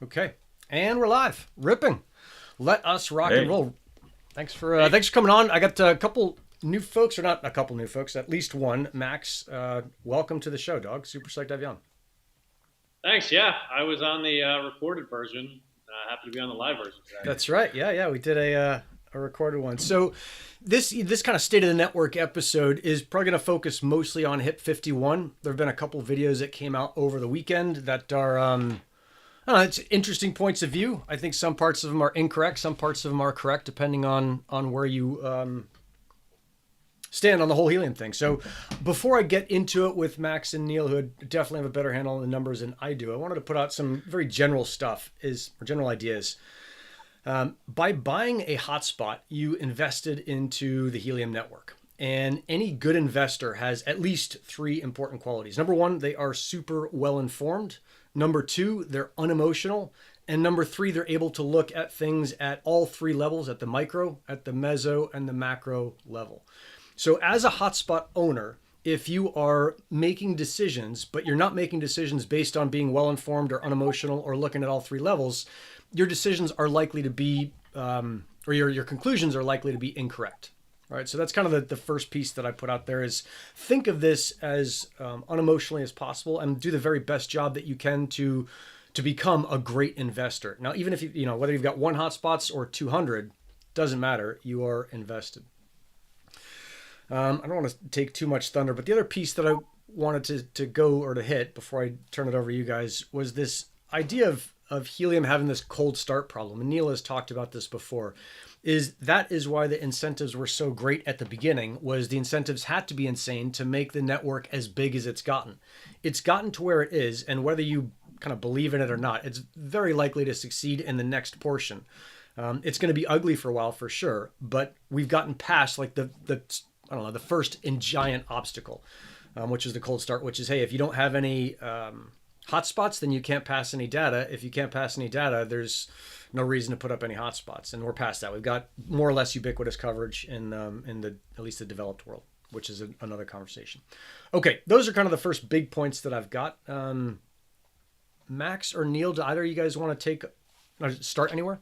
Okay, and we're live, ripping. Let us rock and Hey, roll. Thanks for coming on. I got a couple new folks, or not a couple new folks, at least one. Max, welcome to the show, dog. Super psyched to have you on. Thanks. Yeah, I was on the recorded version. Happy to be on the live version today. That's right. Yeah, we did a recorded one. So this kind of state of the network episode is probably going to focus mostly on HIP 51. There have been a couple videos that came out over the weekend that are I don't know, it's interesting points of view. I think some parts of them are incorrect, some parts of them are correct, depending on where you stand on the whole helium thing. So before I get into it with Max and Neil, who definitely have a better handle on the numbers than I do, I wanted to put out some very general stuff, or general ideas. By buying a hotspot, you invested into the helium network. And any good investor has at least three important qualities. Number one, they are super well informed. Number two, they're unemotional. And number three, they're able to look at things at all three levels, at the micro, at the meso, and the macro level. So as a hotspot owner, if you are making decisions, but you're not making decisions based on being well informed or unemotional or looking at all three levels, your decisions are likely to be, or your conclusions are likely to be incorrect. All right, so that's kind of the first piece that I put out there is think of this as unemotionally as possible and do the very best job that you can to become a great investor. Now, even if you know whether you've got one hotspots or 200, doesn't matter. You are invested. I don't want to take too much thunder, but the other piece that I wanted to go or to hit before I turn it over to you guys was this idea of helium having this cold start problem. And Neil has talked about this before. That is why the incentives were so great at the beginning, was the incentives had to be insane to make the network as big as it's gotten. It's gotten to where it is, and whether you kind of believe in it or not, it's very likely to succeed in the next portion. It's going to be ugly for a while for sure, but we've gotten past like the I don't know, the first and giant obstacle, which is the cold start, which is, hey, if you don't have any hotspots, then you can't pass any data. If you can't pass any data, there's no reason to put up any hotspots, and we're past that. We've got more or less ubiquitous coverage in the at least the developed world, which is another conversation. Okay, those are kind of the first big points that I've got. Max or Neil, do either of you guys want to start anywhere?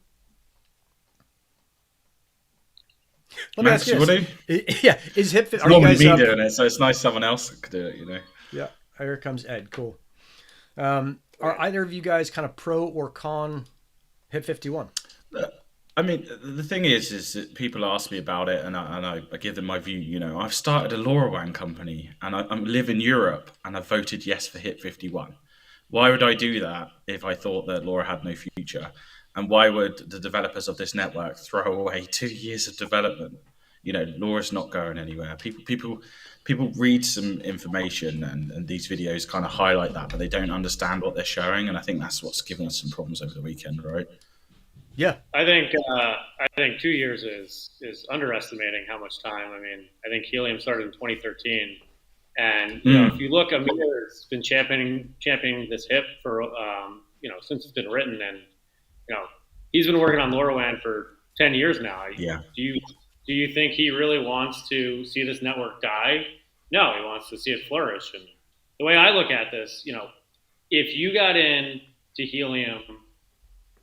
Let me Max, ask you you this. want to? Yeah, is HIP? It's Are you normally guys? me doing it, so it's nice someone else could do it, you know? Yeah, here comes Ed. Cool. Are either of you guys kind of pro or con HIP 51? I mean, the thing is that people ask me about it, and I give them my view. You know, I've started a LoRaWAN company, and I live in Europe, and I voted yes for HIP 51. Why would I do that if I thought that LoRa had no future? And why would the developers of this network throw away 2 years of development? You know, LoRa's not going anywhere. People read some information, and these videos kind of highlight that, but they don't understand what they're showing. And I think that's what's given us some problems over the weekend, right? Yeah. I think 2 years is underestimating how much time. I mean, I think helium started in 2013, and if you look, Amir's been championing this HIP for since it's been written, and he's been working on LoRaWAN for 10 years now. Yeah. Do you think he really wants to see this network die? No, he wants to see it flourish. And the way I look at this, if you got into helium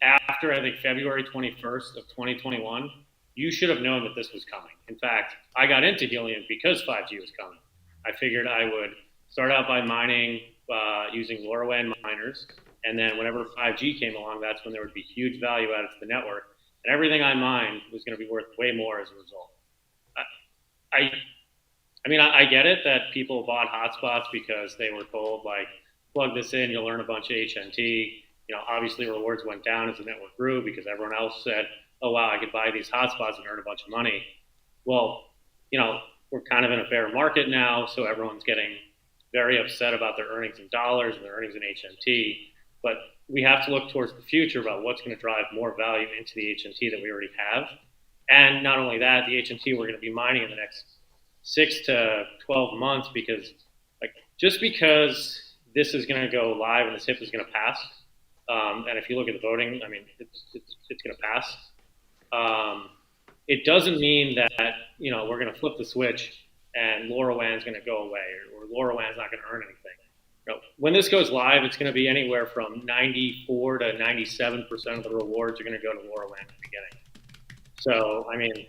after, I think, February 21st of 2021, you should have known that this was coming. In fact, I got into helium because 5G was coming. I figured I would start out by mining using LoRaWAN miners, and then whenever 5G came along, that's when there would be huge value added to the network, and everything I mined was going to be worth way more as a result. I get it that people bought hotspots because they were told, like, plug this in, you'll earn a bunch of HNT. Obviously rewards went down as the network grew because everyone else said, oh, wow, I could buy these hotspots and earn a bunch of money. Well, we're kind of in a fair market now, so everyone's getting very upset about their earnings in dollars and their earnings in HNT. But we have to look towards the future about what's going to drive more value into the HNT that we already have. And not only that, the HNT we're going to be mining in the next 6 to 12 months, because just because this is going to go live and this HIP is going to pass, and if you look at the voting, I mean, it's going to pass. It doesn't mean that we're going to flip the switch and LoRaWAN is going to go away, or LoRaWAN is not going to earn anything, when this goes live, it's going to be anywhere from 94 to 97% of the rewards are going to go to LoRaWAN in the beginning. So, I mean,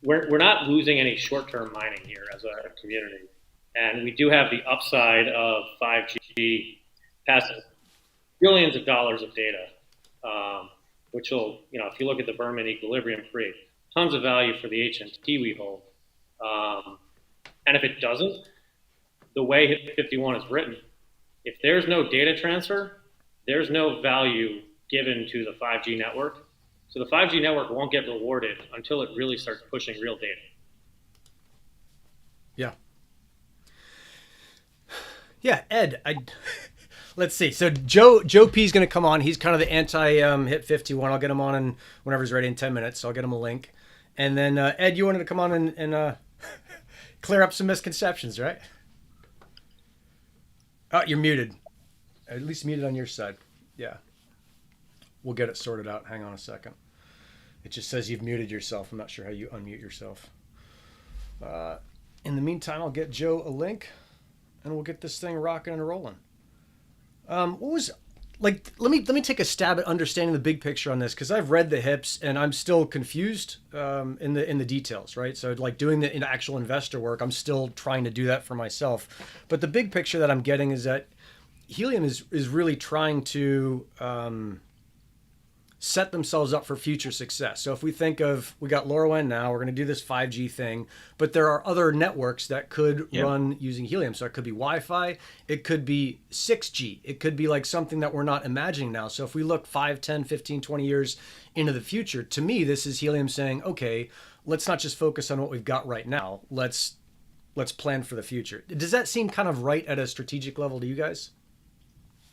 we're not losing any short-term mining here as a community. And we do have the upside of 5G passing billions of dollars of data, which will, if you look at the 𝗪𝗵𝘁 create tons of value for the HNT we hold. And if it doesn't, the way HIP 51 is written, if there's no data transfer, there's no value given to the 5G network. So the 5G network won't get rewarded until it really starts pushing real data. Yeah. Yeah, Ed, let's see. So Joe P is going to come on. He's kind of the anti HIP 51. I'll get him on and whenever he's ready in 10 minutes. So I'll get him a link. And then Ed, you wanted to come on and clear up some misconceptions, right? Oh, you're muted. At least muted on your side. Yeah. We'll get it sorted out. Hang on a second. It just says you've muted yourself. I'm not sure how you unmute yourself. In the meantime, I'll get Joe a link and we'll get this thing rocking and rolling. Let me take a stab at understanding the big picture on this, because I've read the HIPs and I'm still confused in the details, right? So like doing the actual investor work, I'm still trying to do that for myself. But the big picture that I'm getting is that Helium is really trying to set themselves up for future success. So if we think of, we got LoRaWAN now, we're going to do this 5G thing, but there are other networks that could run using Helium. So it could be Wi-Fi, it could be 6G, it could be like something that we're not imagining now. So if we look 5, 10, 15, 20 years into the future, to me, this is Helium saying, okay, let's not just focus on what we've got right now. Let's plan for the future. Does that seem kind of right at a strategic level to you guys?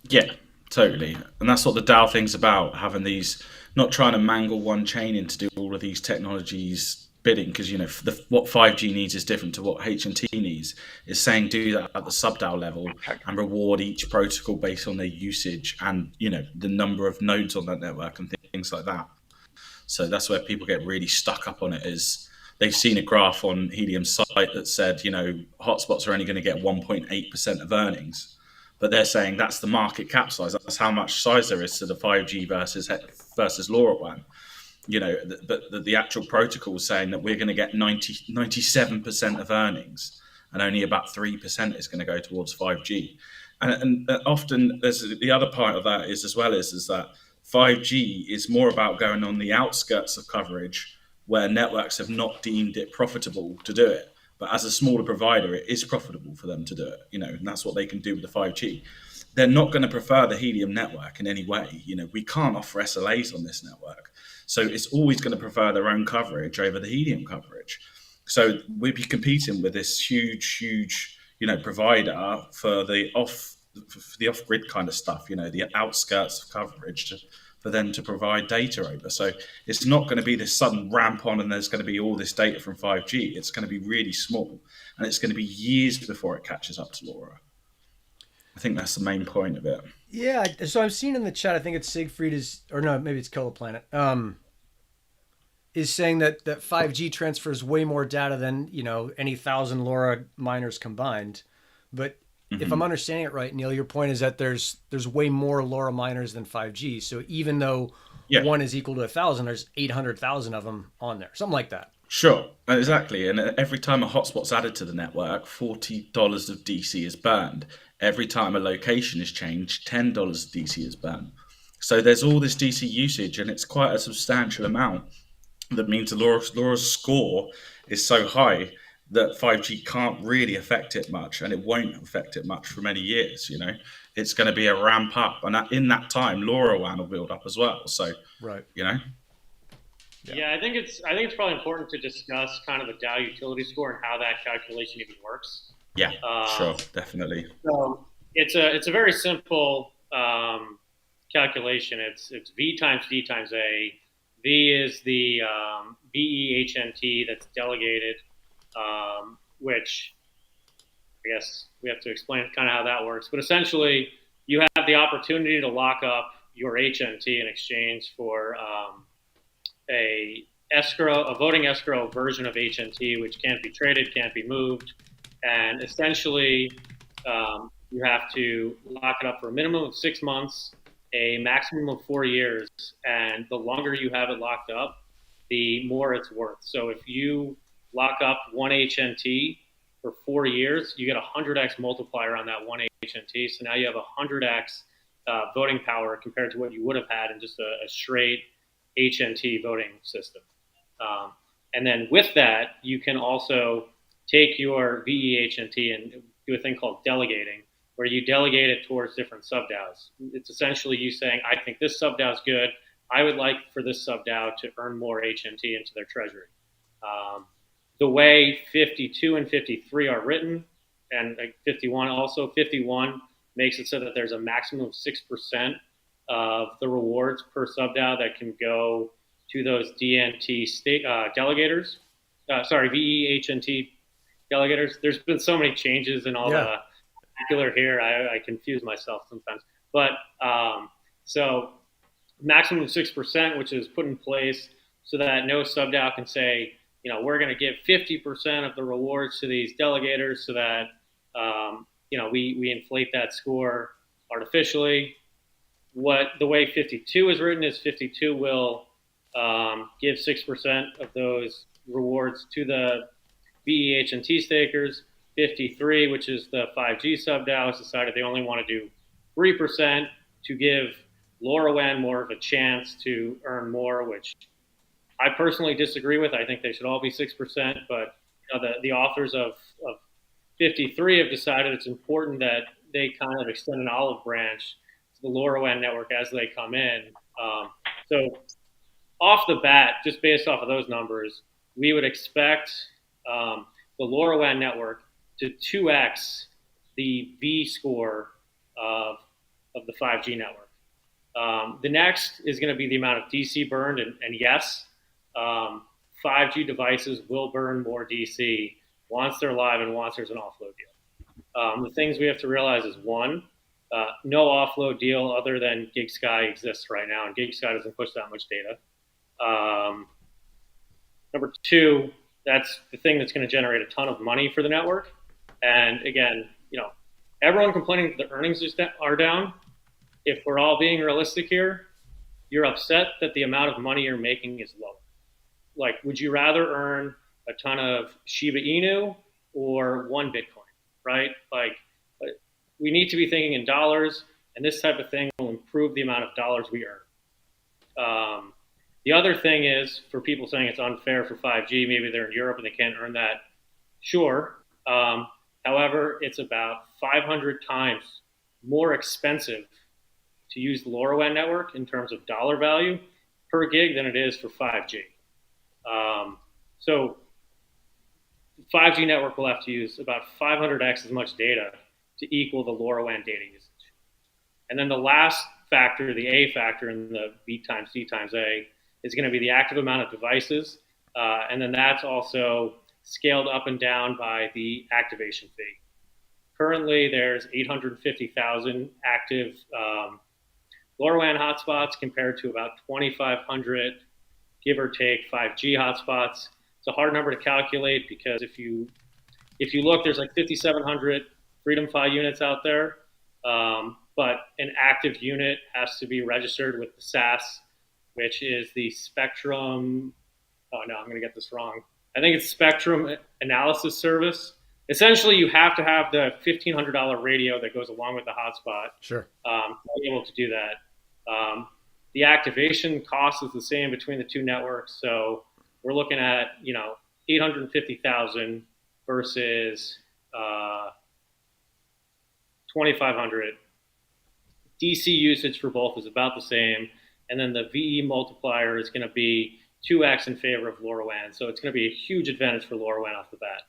Yeah, totally. And that's what the DAO thing's about, having these, not trying to mangle one chain in to do all of these technologies bidding, because, what 5G needs is different to what HNT needs. Is saying do that at the sub-DAO level and reward each protocol based on their usage and, the number of nodes on that network and things like that. So that's where people get really stuck up on it, is they've seen a graph on Helium's site that said, hotspots are only going to get 1.8% of earnings. But they're saying that's the market cap size. That's how much size there is to the 5G versus LoRaWAN. But the actual protocol is saying that we're going to get 97% of earnings, and only about 3% is going to go towards 5G. And often there's the other part of that is that 5G is more about going on the outskirts of coverage where networks have not deemed it profitable to do it. But as a smaller provider, it is profitable for them to do it, and that's what they can do with the 5G. They're not going to prefer the Helium network in any way. We can't offer SLAs on this network. So it's always going to prefer their own coverage over the Helium coverage. So we'd be competing with this huge, provider for the off-grid kind of stuff, the outskirts of coverage for them to provide data over. So it's not going to be this sudden ramp on and there's going to be all this data from 5G. It's going to be really small, and it's going to be years before it catches up to LoRa. I think that's the main point of it. Yeah, so I'm seeing in the chat, I think it's maybe it's 𝗱𝗲𝗀𝗀, is saying that 5G transfers way more data than, any 1,000 LoRa miners combined. But if I'm understanding it right, Neil, your point is that there's way more LoRa miners than 5G. So even though one is equal to 1,000, there's 800,000 of them on there, something like that. Sure, exactly. And every time a hotspot's added to the network, $40 of DC is burned. Every time a location is changed, $10 of DC is burned. So there's all this DC usage, and it's quite a substantial amount. That means LoRa's score is so high that 5G can't really affect it much, and it won't affect it much for many years. It's going to be a ramp up, and in that time, LoRaWAN will build up as well. So, right, Yeah, I think it's probably important to discuss kind of the DAO utility score and how that calculation even works. Yeah, sure, definitely. So it's a very simple calculation. It's V times D times A. V is the VEHNT that's delegated, which I guess we have to explain kind of how that works. But essentially, you have the opportunity to lock up your HNT in exchange for a voting escrow version of HNT, which can't be traded, can't be moved. And essentially, you have to lock it up for a minimum of 6 months, a maximum of 4 years, and the longer you have it locked up, the more it's worth. So if you lock up one HNT for 4 years, you get a 100x multiplier on that one HNT. So now you have a 100x voting power compared to what you would have had in just a straight HNT voting system. And then with that, you can also take your VEHNT and do a thing called delegating, where you delegate it towards different sub-DAOs. It's essentially you saying, I think this sub-DAO is good. I would like for this sub-DAO to earn more HNT into their treasury. The way 52 and 53 are written, and 51 also, 51 makes it so that there's a maximum of 6% of the rewards per sub-DAO that can go to those DNT delegators. VEHNT delegators. There's been so many changes in all the vernacular here. I confuse myself sometimes. But so maximum of 6%, which is put in place so that no sub-DAO can say, we're going to give 50% of the rewards to these delegators so that, we inflate that score artificially. The way 52 is written is 52 will give 6% of those rewards to the VEHNT stakers. 53, which is the 5G sub-DAO, has decided they only want to do 3% to give LoRaWAN more of a chance to earn more, which I personally disagree with. I think they should all be 6%, but the authors of 53 have decided it's important that they kind of extend an olive branch to the LoRaWAN network as they come in. So off the bat, just based off of those numbers, we would expect the LoRaWAN network to 2x the V score of the 5G network. The next is going to be the amount of DC burned, and yes, 5G devices will burn more DC once they're live and once there's an offload deal. The things we have to realize is, one, no offload deal other than GigSky exists right now, and GigSky doesn't push that much data. Number two, that's the thing that's going to generate a ton of money for the network. And again, everyone complaining that the earnings are down. If we're all being realistic here, you're upset that the amount of money you're making is low. Like, would you rather earn a ton of Shiba Inu or one Bitcoin, right? Like, we need to be thinking in dollars, and this type of thing will improve the amount of dollars we earn. The other thing is, for people saying it's unfair for 5G, maybe they're in Europe and they can't earn that. Sure. However, it's about 500 times more expensive to use the LoRaWAN network in terms of dollar value per gig than it is for 5G. So the 5G network will have to use about 500x as much data to equal the LoRaWAN data usage. And then the last factor, the A factor in the B times C times A, is going to be the active amount of devices. And then that's also scaled up and down by the activation fee. Currently, there's 850,000 active LoRaWAN hotspots compared to about 2,500, give or take, 5G hotspots. It's a hard number to calculate because if you look, there's like 5,700 FreedomPhi units out there, but an active unit has to be registered with the SAS, which is the Spectrum. Oh no, I'm going to get this wrong. I think it's Spectrum Analysis Service. Essentially, you have to have the $1,500 radio that goes along with the hotspot. Sure. To be able to do that. The activation cost is the same between the two networks, so we're looking at 850,000 versus 2,500. DC usage for both is about the same, and then the VE multiplier is going to be 2x in favor of LoRaWAN, so it's going to be a huge advantage for LoRaWAN off the bat.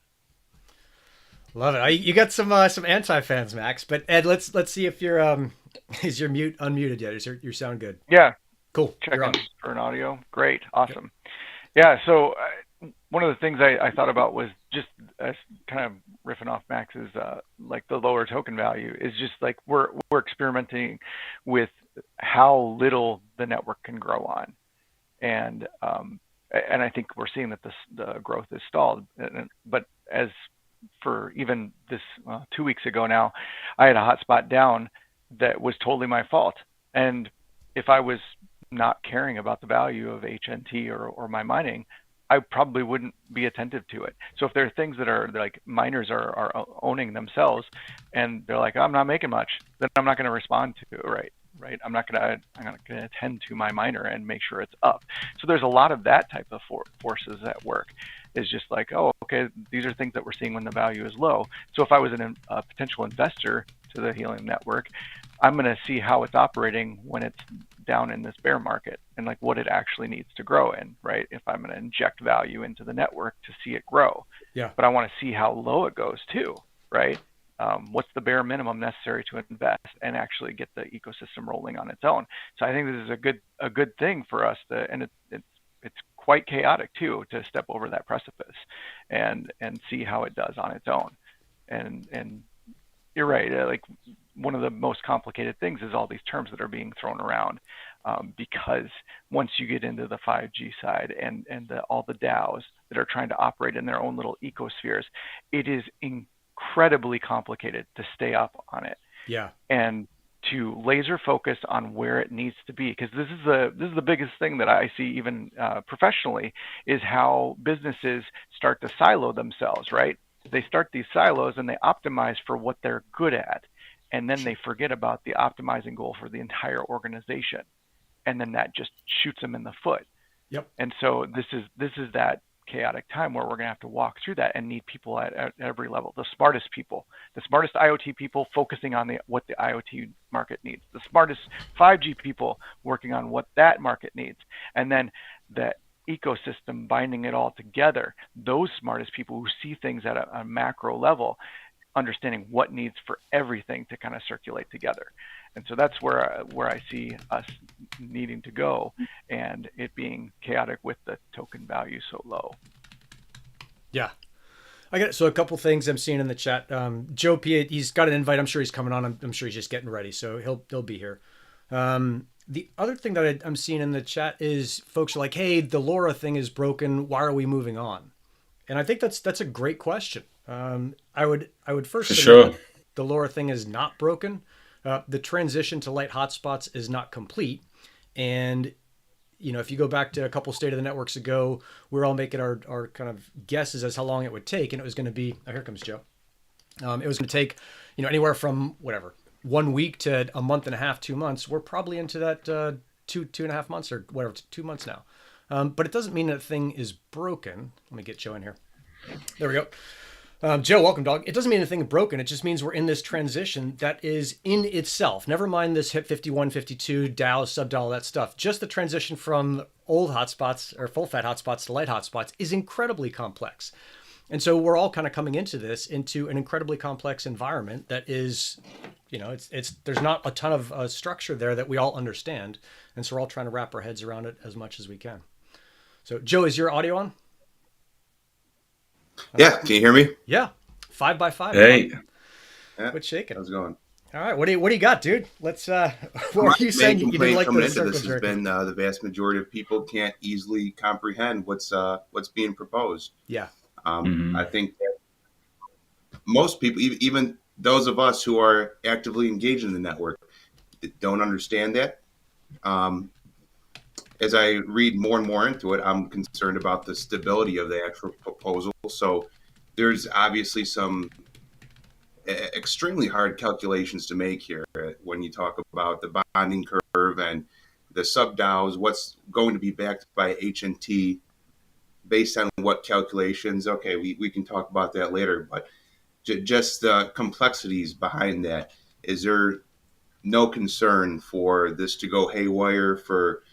Love it. You got some anti-fans, Max. But Ed, let's see if you're is your mute unmuted yet? Is your sound good? Yeah. Cool. Checking for an audio. Great. Awesome. Yeah. So one of the things I thought about was just as kind of riffing off Max's like the lower token value is just like we're experimenting with how little the network can grow on, and I think we're seeing that the growth is stalled. But as for even this 2 weeks ago now, I had a hotspot down that was totally my fault. And if I was not caring about the value of HNT or my mining, I probably wouldn't be attentive to it. So if there are things that are like miners are owning themselves and they're like, I'm not making much, then I'm not going to respond to it, right? I'm not going to attend to my miner and make sure it's up. So there's a lot of that type of forces at work. Is just like, oh, okay, these are things that we're seeing when the value is low. So if I was a potential investor to the Helium network, I'm going to see how it's operating when it's down in this bear market and like what it actually needs to grow in, right? If I'm going to inject value into the network to see it grow. Yeah. But I want to see how low it goes too, right? What's the bare minimum necessary to invest and actually get the ecosystem rolling on its own? So I think this is a good thing for us to, and it's quite chaotic too, to step over that precipice and see how it does on its own. And you're right, like one of the most complicated things is all these terms that are being thrown around, because once you get into the 5G side and all the DAOs that are trying to operate in their own little ecospheres, it is incredibly complicated to stay up on it. Yeah. And to laser focus on where it needs to be, because this is the biggest thing that I see even professionally, is how businesses start to silo themselves, right? They start these silos and they optimize for what they're good at, and then they forget about the optimizing goal for the entire organization, and then that just shoots them in the foot. Yep. And so this is that chaotic time where we're going to have to walk through that and need people at every level, the smartest people, the smartest IoT people focusing on what the IoT market needs, the smartest 5G people working on what that market needs, and then the ecosystem binding it all together, those smartest people who see things at a macro level, understanding what needs for everything to kind of circulate together. And so that's where I see us needing to go, and it being chaotic with the token value so low. Yeah. I got it. So a couple things I'm seeing in the chat. Joe P, he's got an invite. I'm sure he's coming on. I'm sure he's just getting ready, so he'll be here. The other thing that I'm seeing in the chat is folks are like, "Hey, the LoRa thing is broken. Why are we moving on?" And I think that's a great question. I would first say sure. the LoRa thing is not broken. The transition to light hotspots is not complete. And, if you go back to a couple State of the Networks ago, we were all making our kind of guesses as how long it would take. And it was going to be, here comes Joe. It was going to take, anywhere from 1 week to a month and a half, 2 months. We're probably into that 2.5 months or whatever, 2 months now. But it doesn't mean that thing is broken. Let me get Joe in here. There we go. Joe, welcome, dog. It doesn't mean anything broken. It just means we're in this transition that is in itself. Never mind this HIP 51, 52, DAO, sub-DAO, that stuff. Just the transition from old hotspots or full-fat hotspots to light hotspots is incredibly complex. And so we're all kind of coming into an incredibly complex environment that is, there's not a ton of structure there that we all understand. And so we're all trying to wrap our heads around it as much as we can. So, Joe, is your audio on? Yeah, can you hear me? Yeah, 5x5. Hey, What's shaking? How's it going? All right, what do you got, dude? Let's. What were you saying? You didn't like coming the into circle this has jerking? been the vast majority of people can't easily comprehend what's being proposed. Yeah. I think that most people, even those of us who are actively engaged in the network, don't understand that. As I read more and more into it, I'm concerned about the stability of the actual proposal. So there's obviously some extremely hard calculations to make here when you talk about the bonding curve and the sub-DAOs, what's going to be backed by HNT based on what calculations. Okay, we can talk about that later, but just the complexities behind that. Is there no concern for this to go haywire for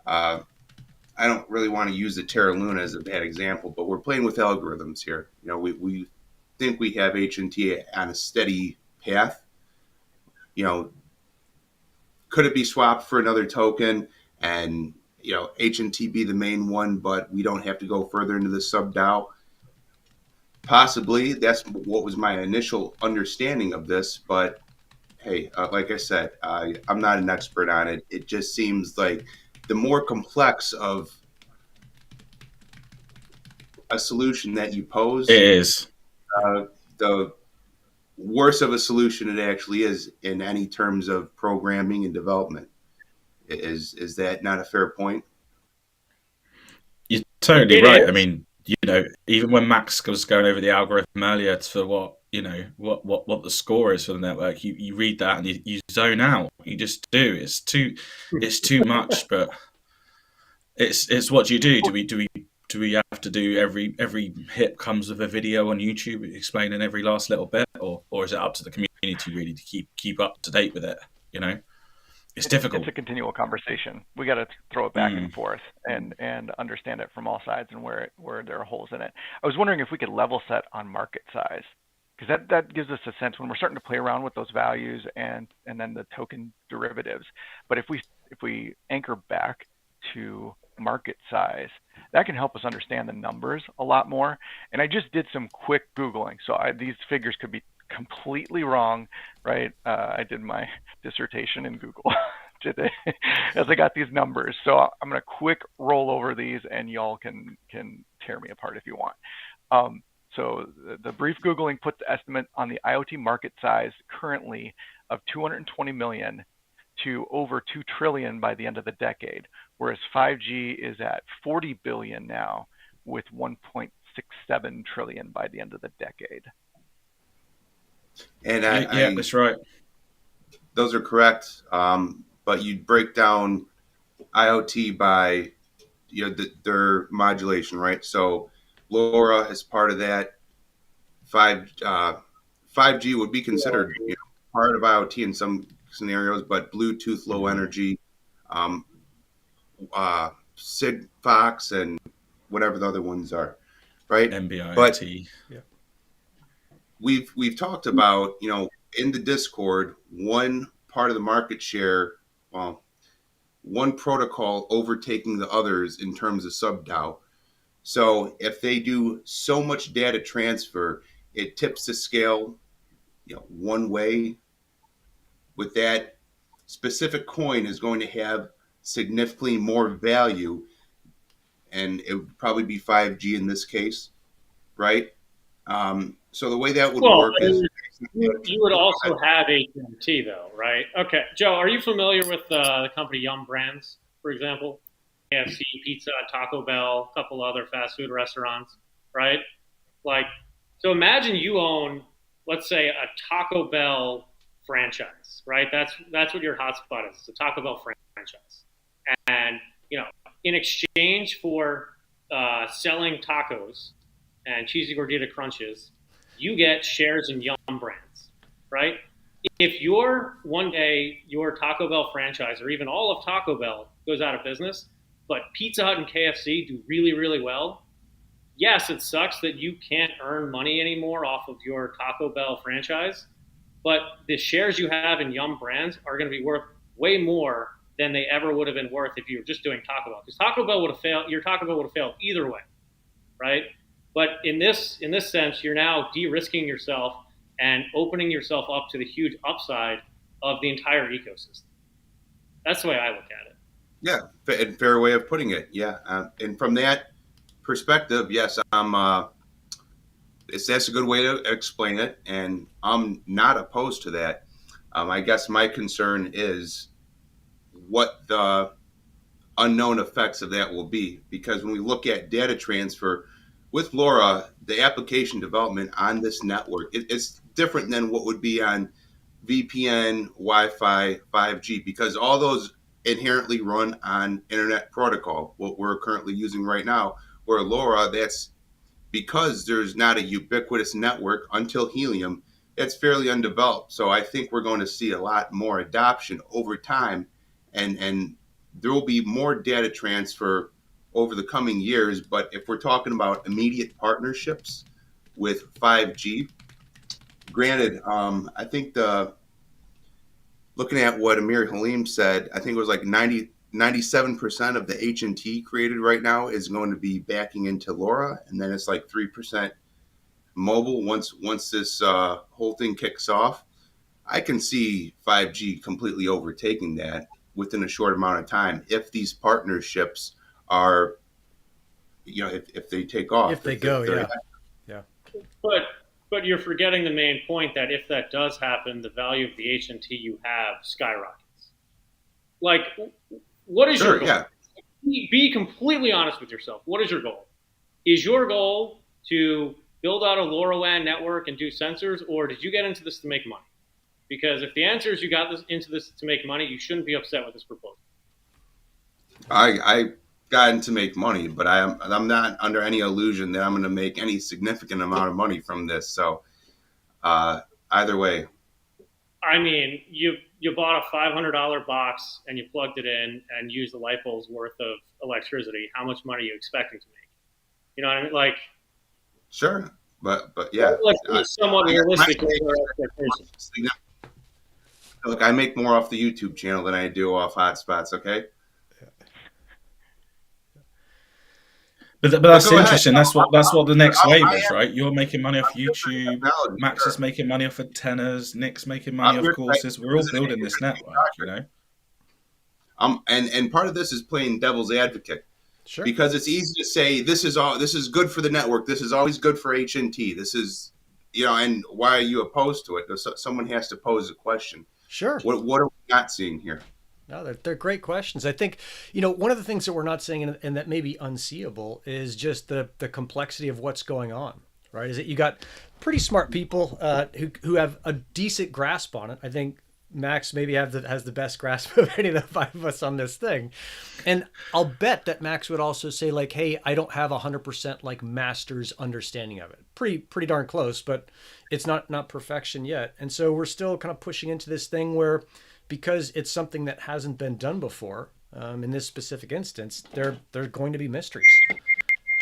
I don't really want to use the Terra Luna as a bad example, but we're playing with algorithms here. We think we have HNT on a steady path. Could it be swapped for another token and, HNT be the main one, but we don't have to go further into the sub-DAO? Possibly. That's what was my initial understanding of this, but hey, like I said, I'm not an expert on it. It just seems like the more complex of a solution that you pose, it is. the worse of a solution it actually is in any terms of programming and development. Is that not a fair point? You're totally It right. is. I mean, even when Max was going over the algorithm earlier for what the score is for the network, you read that and you zone out. You just do. It's too much. But it's what you do. Do we have to do every hit comes with a video on YouTube explaining every last little bit, or is it up to the community really to keep up to date with it? It's difficult. It's a continual conversation. We got to throw it back and forth and understand it from all sides and where there are holes in it. I was wondering if we could level set on market size, because that gives us a sense when we're starting to play around with those values and then the token derivatives. But if we anchor back to market size, that can help us understand the numbers a lot more. And I just did some quick Googling, so these figures could be completely wrong, right? I did my dissertation in Google today as I got these numbers. So I'm going to quick roll over these, and y'all can tear me apart if you want. So the brief Googling put the estimate on the IoT market size currently of 220 million to over 2 trillion by the end of the decade, whereas 5G is at 40 billion now, with 1.67 trillion by the end of the decade. And that's right. Those are correct. But you'd break down IoT by their modulation, right? So LoRa is part of that. 5G would be considered part of IoT in some scenarios, but Bluetooth Low Energy, SIG-FOX, and whatever the other ones are, right? MBIoT. But we've talked about, in the Discord, one part of the market share, one protocol overtaking the others in terms of sub-DAO. So if they do so much data transfer, it tips the scale, one way. With that specific coin is going to have significantly more value, and it would probably be 5G in this case, right? So the way that would work is you would also have AT&T though, right? Okay, Joe, are you familiar with the company Yum Brands, for example? KFC, Pizza, Taco Bell, a couple other fast food restaurants, right? So imagine you own, let's say, a Taco Bell franchise, right? That's what your hotspot is. It's a Taco Bell franchise, and in exchange for selling tacos and cheesy gordita crunches, you get shares in Yum Brands, right? If one day your Taco Bell franchise, or even all of Taco Bell, goes out of business, but Pizza Hut and KFC do really, really well, yes, it sucks that you can't earn money anymore off of your Taco Bell franchise, but the shares you have in Yum Brands are going to be worth way more than they ever would have been worth if you were just doing Taco Bell. Because Taco Bell would have failed. Your Taco Bell would have failed either way, right? But in this sense, you're now de-risking yourself and opening yourself up to the huge upside of the entire ecosystem. That's the way I look at it. Yeah, fair way of putting it. Yeah, and from that perspective, yes, that's a good way to explain it, and I'm not opposed to that. I guess my concern is what the unknown effects of that will be, because when we look at data transfer with LoRa, the application development on this network, it's different than what would be on VPN, Wi-Fi, 5G, because all those inherently run on internet protocol, what we're currently using right now, where LoRa, that's because there's not a ubiquitous network until Helium, it's fairly undeveloped. So I think we're going to see a lot more adoption over time, and there will be more data transfer over the coming years. But if we're talking about immediate partnerships with 5G, granted, I think looking at what meatspace said, I think it was like 97% of the HNT created right now is going to be backing into LoRa, and then it's like 3% mobile once this whole thing kicks off. I can see 5G completely overtaking that within a short amount of time if these partnerships are, if they take off. If they go, yeah. But But you're forgetting the main point that if that does happen, the value of the HNT you have skyrockets. Like, what is your Sure, goal? yeah. Be completely honest with yourself. What is your goal? Is your goal to build out a LoRaWAN network and do sensors, or did you get into this to make money? Because if the answer is you got into this to make money, you shouldn't be upset with this proposal. I got in to make money, but I'm not under any illusion that I'm going to make any significant amount of money from this. So either way, I mean, you bought a $500 box and you plugged it in and used a light bulb's worth of electricity. How much money are you expecting to make? You know what I mean? Like, sure, but yeah, let's be somewhat realistic with our expectations. Look, I make more off the YouTube channel than I do off hotspots. Okay. But that's go interesting. ahead. That's what the next wave is, am- right? You're making money off I'm building YouTube. technology, Max sure. is making money off of tenors. Nick's making money I'm off courses. We're all building this network, you know. And part of this is playing devil's advocate. Sure. Because it's easy to say this is good for the network. This is always good for HNT. This is, and why are you opposed to it? Someone has to pose a question. Sure. What are we not seeing here? No, they're great questions. I think, one of the things that we're not seeing and that may be unseeable is just the complexity of what's going on, right? Is that you got pretty smart people who have a decent grasp on it. I think Max maybe has the best grasp of any of the five of us on this thing. And I'll bet that Max would also say like, hey, I don't have 100% like master's understanding of it. Pretty darn close, but it's not perfection yet. And so we're still kind of pushing into this thing where, because it's something that hasn't been done before, in this specific instance, there are going to be mysteries.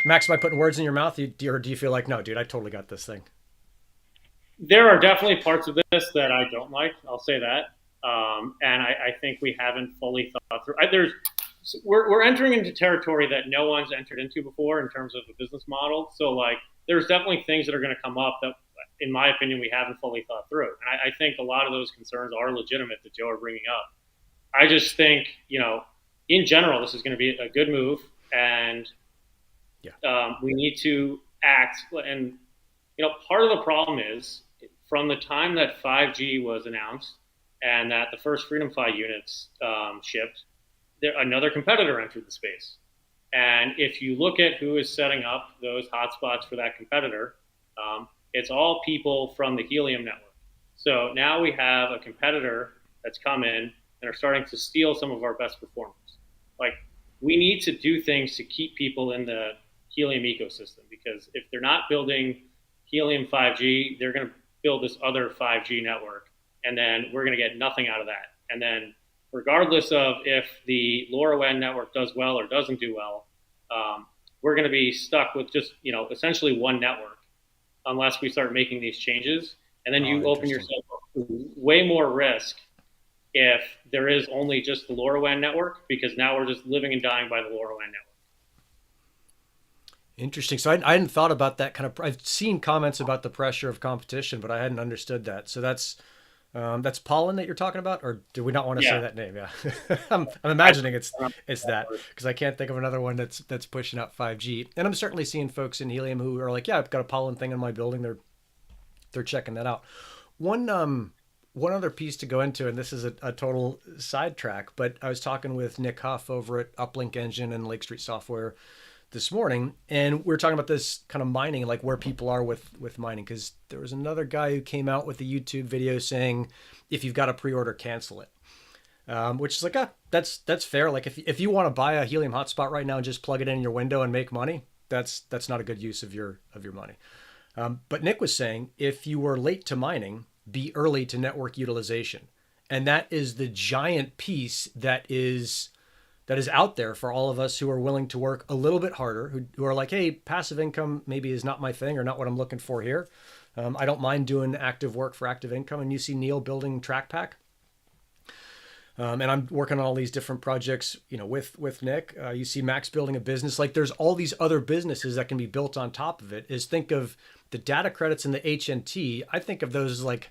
Max, am I putting words in your mouth, or do you feel like, no, dude, I totally got this thing? There are definitely parts of this that I don't like. I'll say that, and I think we haven't fully thought through. We're entering into territory that no one's entered into before in terms of a business model. So like, there's definitely things that are going to come up that, in my opinion, we haven't fully thought through. And I think a lot of those concerns are legitimate that Joe are bringing up. I just think, in general, this is going to be a good move, and we need to act. And part of the problem is, from the time that 5G was announced and that the first Freedom Phi units shipped, another competitor entered the space. And if you look at who is setting up those hotspots for that competitor, it's all people from the Helium network. So now we have a competitor that's come in and are starting to steal some of our best performers. Like, we need to do things to keep people in the Helium ecosystem, because if they're not building Helium 5G, they're going to build this other 5G network, and then we're going to get nothing out of that. And then regardless of if the LoRaWAN network does well or doesn't do well, we're going to be stuck with just, essentially one network unless we start making these changes. And then you open yourself up to way more risk if there is only just the LoRaWAN network, because now we're just living and dying by the LoRaWAN network. Interesting. So I hadn't thought about that kind of. I've seen comments about the pressure of competition, but I hadn't understood that. So that's pollen that you're talking about, or do we not want to say that name? Yeah, I'm imagining it's that, because I can't think of another one that's pushing out 5G. And I'm certainly seeing folks in Helium who are like, yeah, I've got a pollen thing in my building. They're checking that out. One other piece to go into, and this is a total sidetrack, but I was talking with Nick Huff over at Uplink Engine and Lake Street Software this morning, and we were talking about this kind of mining, like where people are with mining, because there was another guy who came out with a YouTube video saying, if you've got a pre-order, cancel it, which is like, that's fair. Like if you want to buy a Helium hotspot right now and just plug it in your window and make money, that's not a good use of your money. But Nick was saying, if you were late to mining, be early to network utilization, and that is the giant piece that is out there for all of us who are willing to work a little bit harder, who are like, hey, passive income maybe is not my thing or not what I'm looking for here. I don't mind doing active work for active income. And you see Neil building TrackPack. And I'm working on all these different projects, with Nick. You see Max building a business. Like, there's all these other businesses that can be built on top of it. Think of the data credits and the HNT. I think of those as like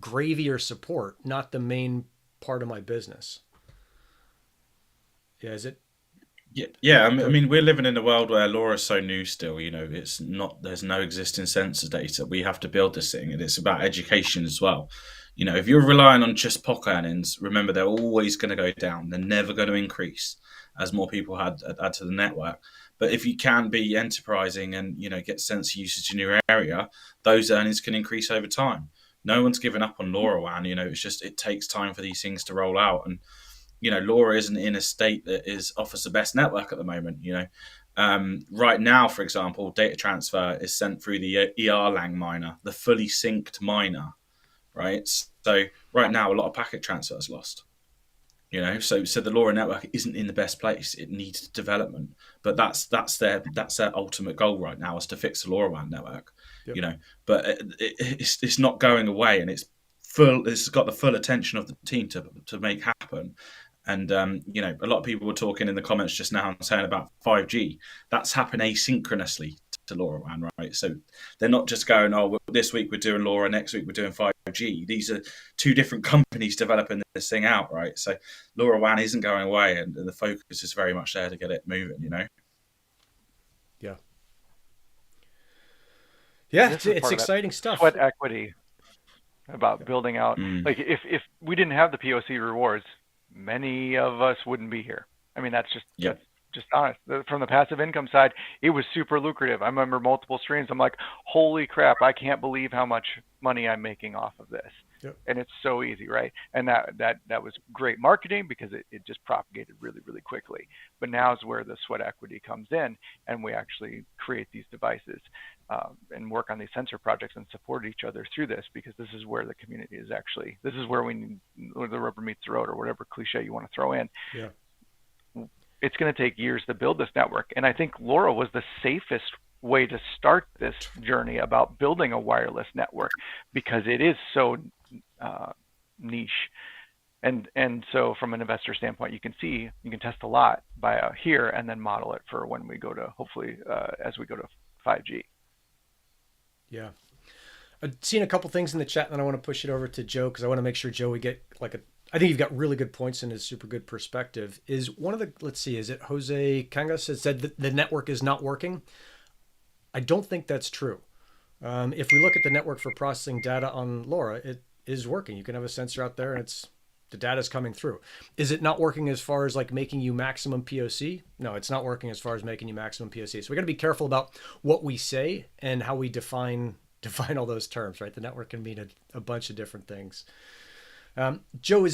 gravy or support, not the main part of my business. Yeah, is it? Yeah. I mean, we're living in a world where LoRa is so new still. It's not. There's no existing sensor data. We have to build this thing, and it's about education as well. If you're relying on just POC earnings, remember they're always going to go down. They're never going to increase as more people add to the network. But if you can be enterprising and get sensor usage in your area, those earnings can increase over time. No one's given up on LoRaWAN. It's just it takes time for these things to roll out, and LoRa isn't in a state that offers the best network at the moment. Right now, for example, data transfer is sent through the ERLang miner, the fully synced miner, right? So right now, a lot of packet transfer is lost. So the LoRa network isn't in the best place. It needs development, but that's their ultimate goal right now, is to fix the LoRaWAN network. Yep. But it's not going away, and it's got the full attention of the team to make happen. And a lot of people were talking in the comments just now and saying about 5G. That's happened asynchronously to LoRaWAN, right? So they're not just going, oh, well, this week we're doing LoRa, next week we're doing 5G. These are two different companies developing this thing out, right? So LoRaWAN isn't going away, and the focus is very much there to get it moving. Yeah. Yeah, it's exciting stuff. Sweat equity about building out. Like if we didn't have the POC rewards, many of us wouldn't be here. I mean, that's just honest. From the passive income side, it was super lucrative. I remember multiple streams. I'm like, holy crap, I can't believe how much money I'm making off of this. Yep. And it's so easy, right? And that was great marketing because it just propagated really, really quickly. But now is where the sweat equity comes in, and we actually create these devices and work on these sensor projects and support each other through this, because this is where the community is actually, this is where we need, where the rubber meets the road, or whatever cliche you want to throw in. Yeah. It's going to take years to build this network. And I think LoRa was the safest way to start this journey about building a wireless network, because it is so niche. And so from an investor standpoint, you can test a lot by here and then model it for when we go to, hopefully, as we go to 5G. Yeah. I've seen a couple things in the chat, and then I want to push it over to Joe, because I want to make sure, Joe, we get I think you've got really good points and a super good perspective. Is one of the, let's see, is it Jose Cangas has said that the network is not working? I don't think that's true. If we look at the network for processing data on LoRa, it is working. You can have a sensor out there and the data is coming through. Is it not working as far as like making you maximum POC? No, it's not working as far as making you maximum POC. So we got to be careful about what we say and how we define all those terms, right? The network can mean a bunch of different things. Joe,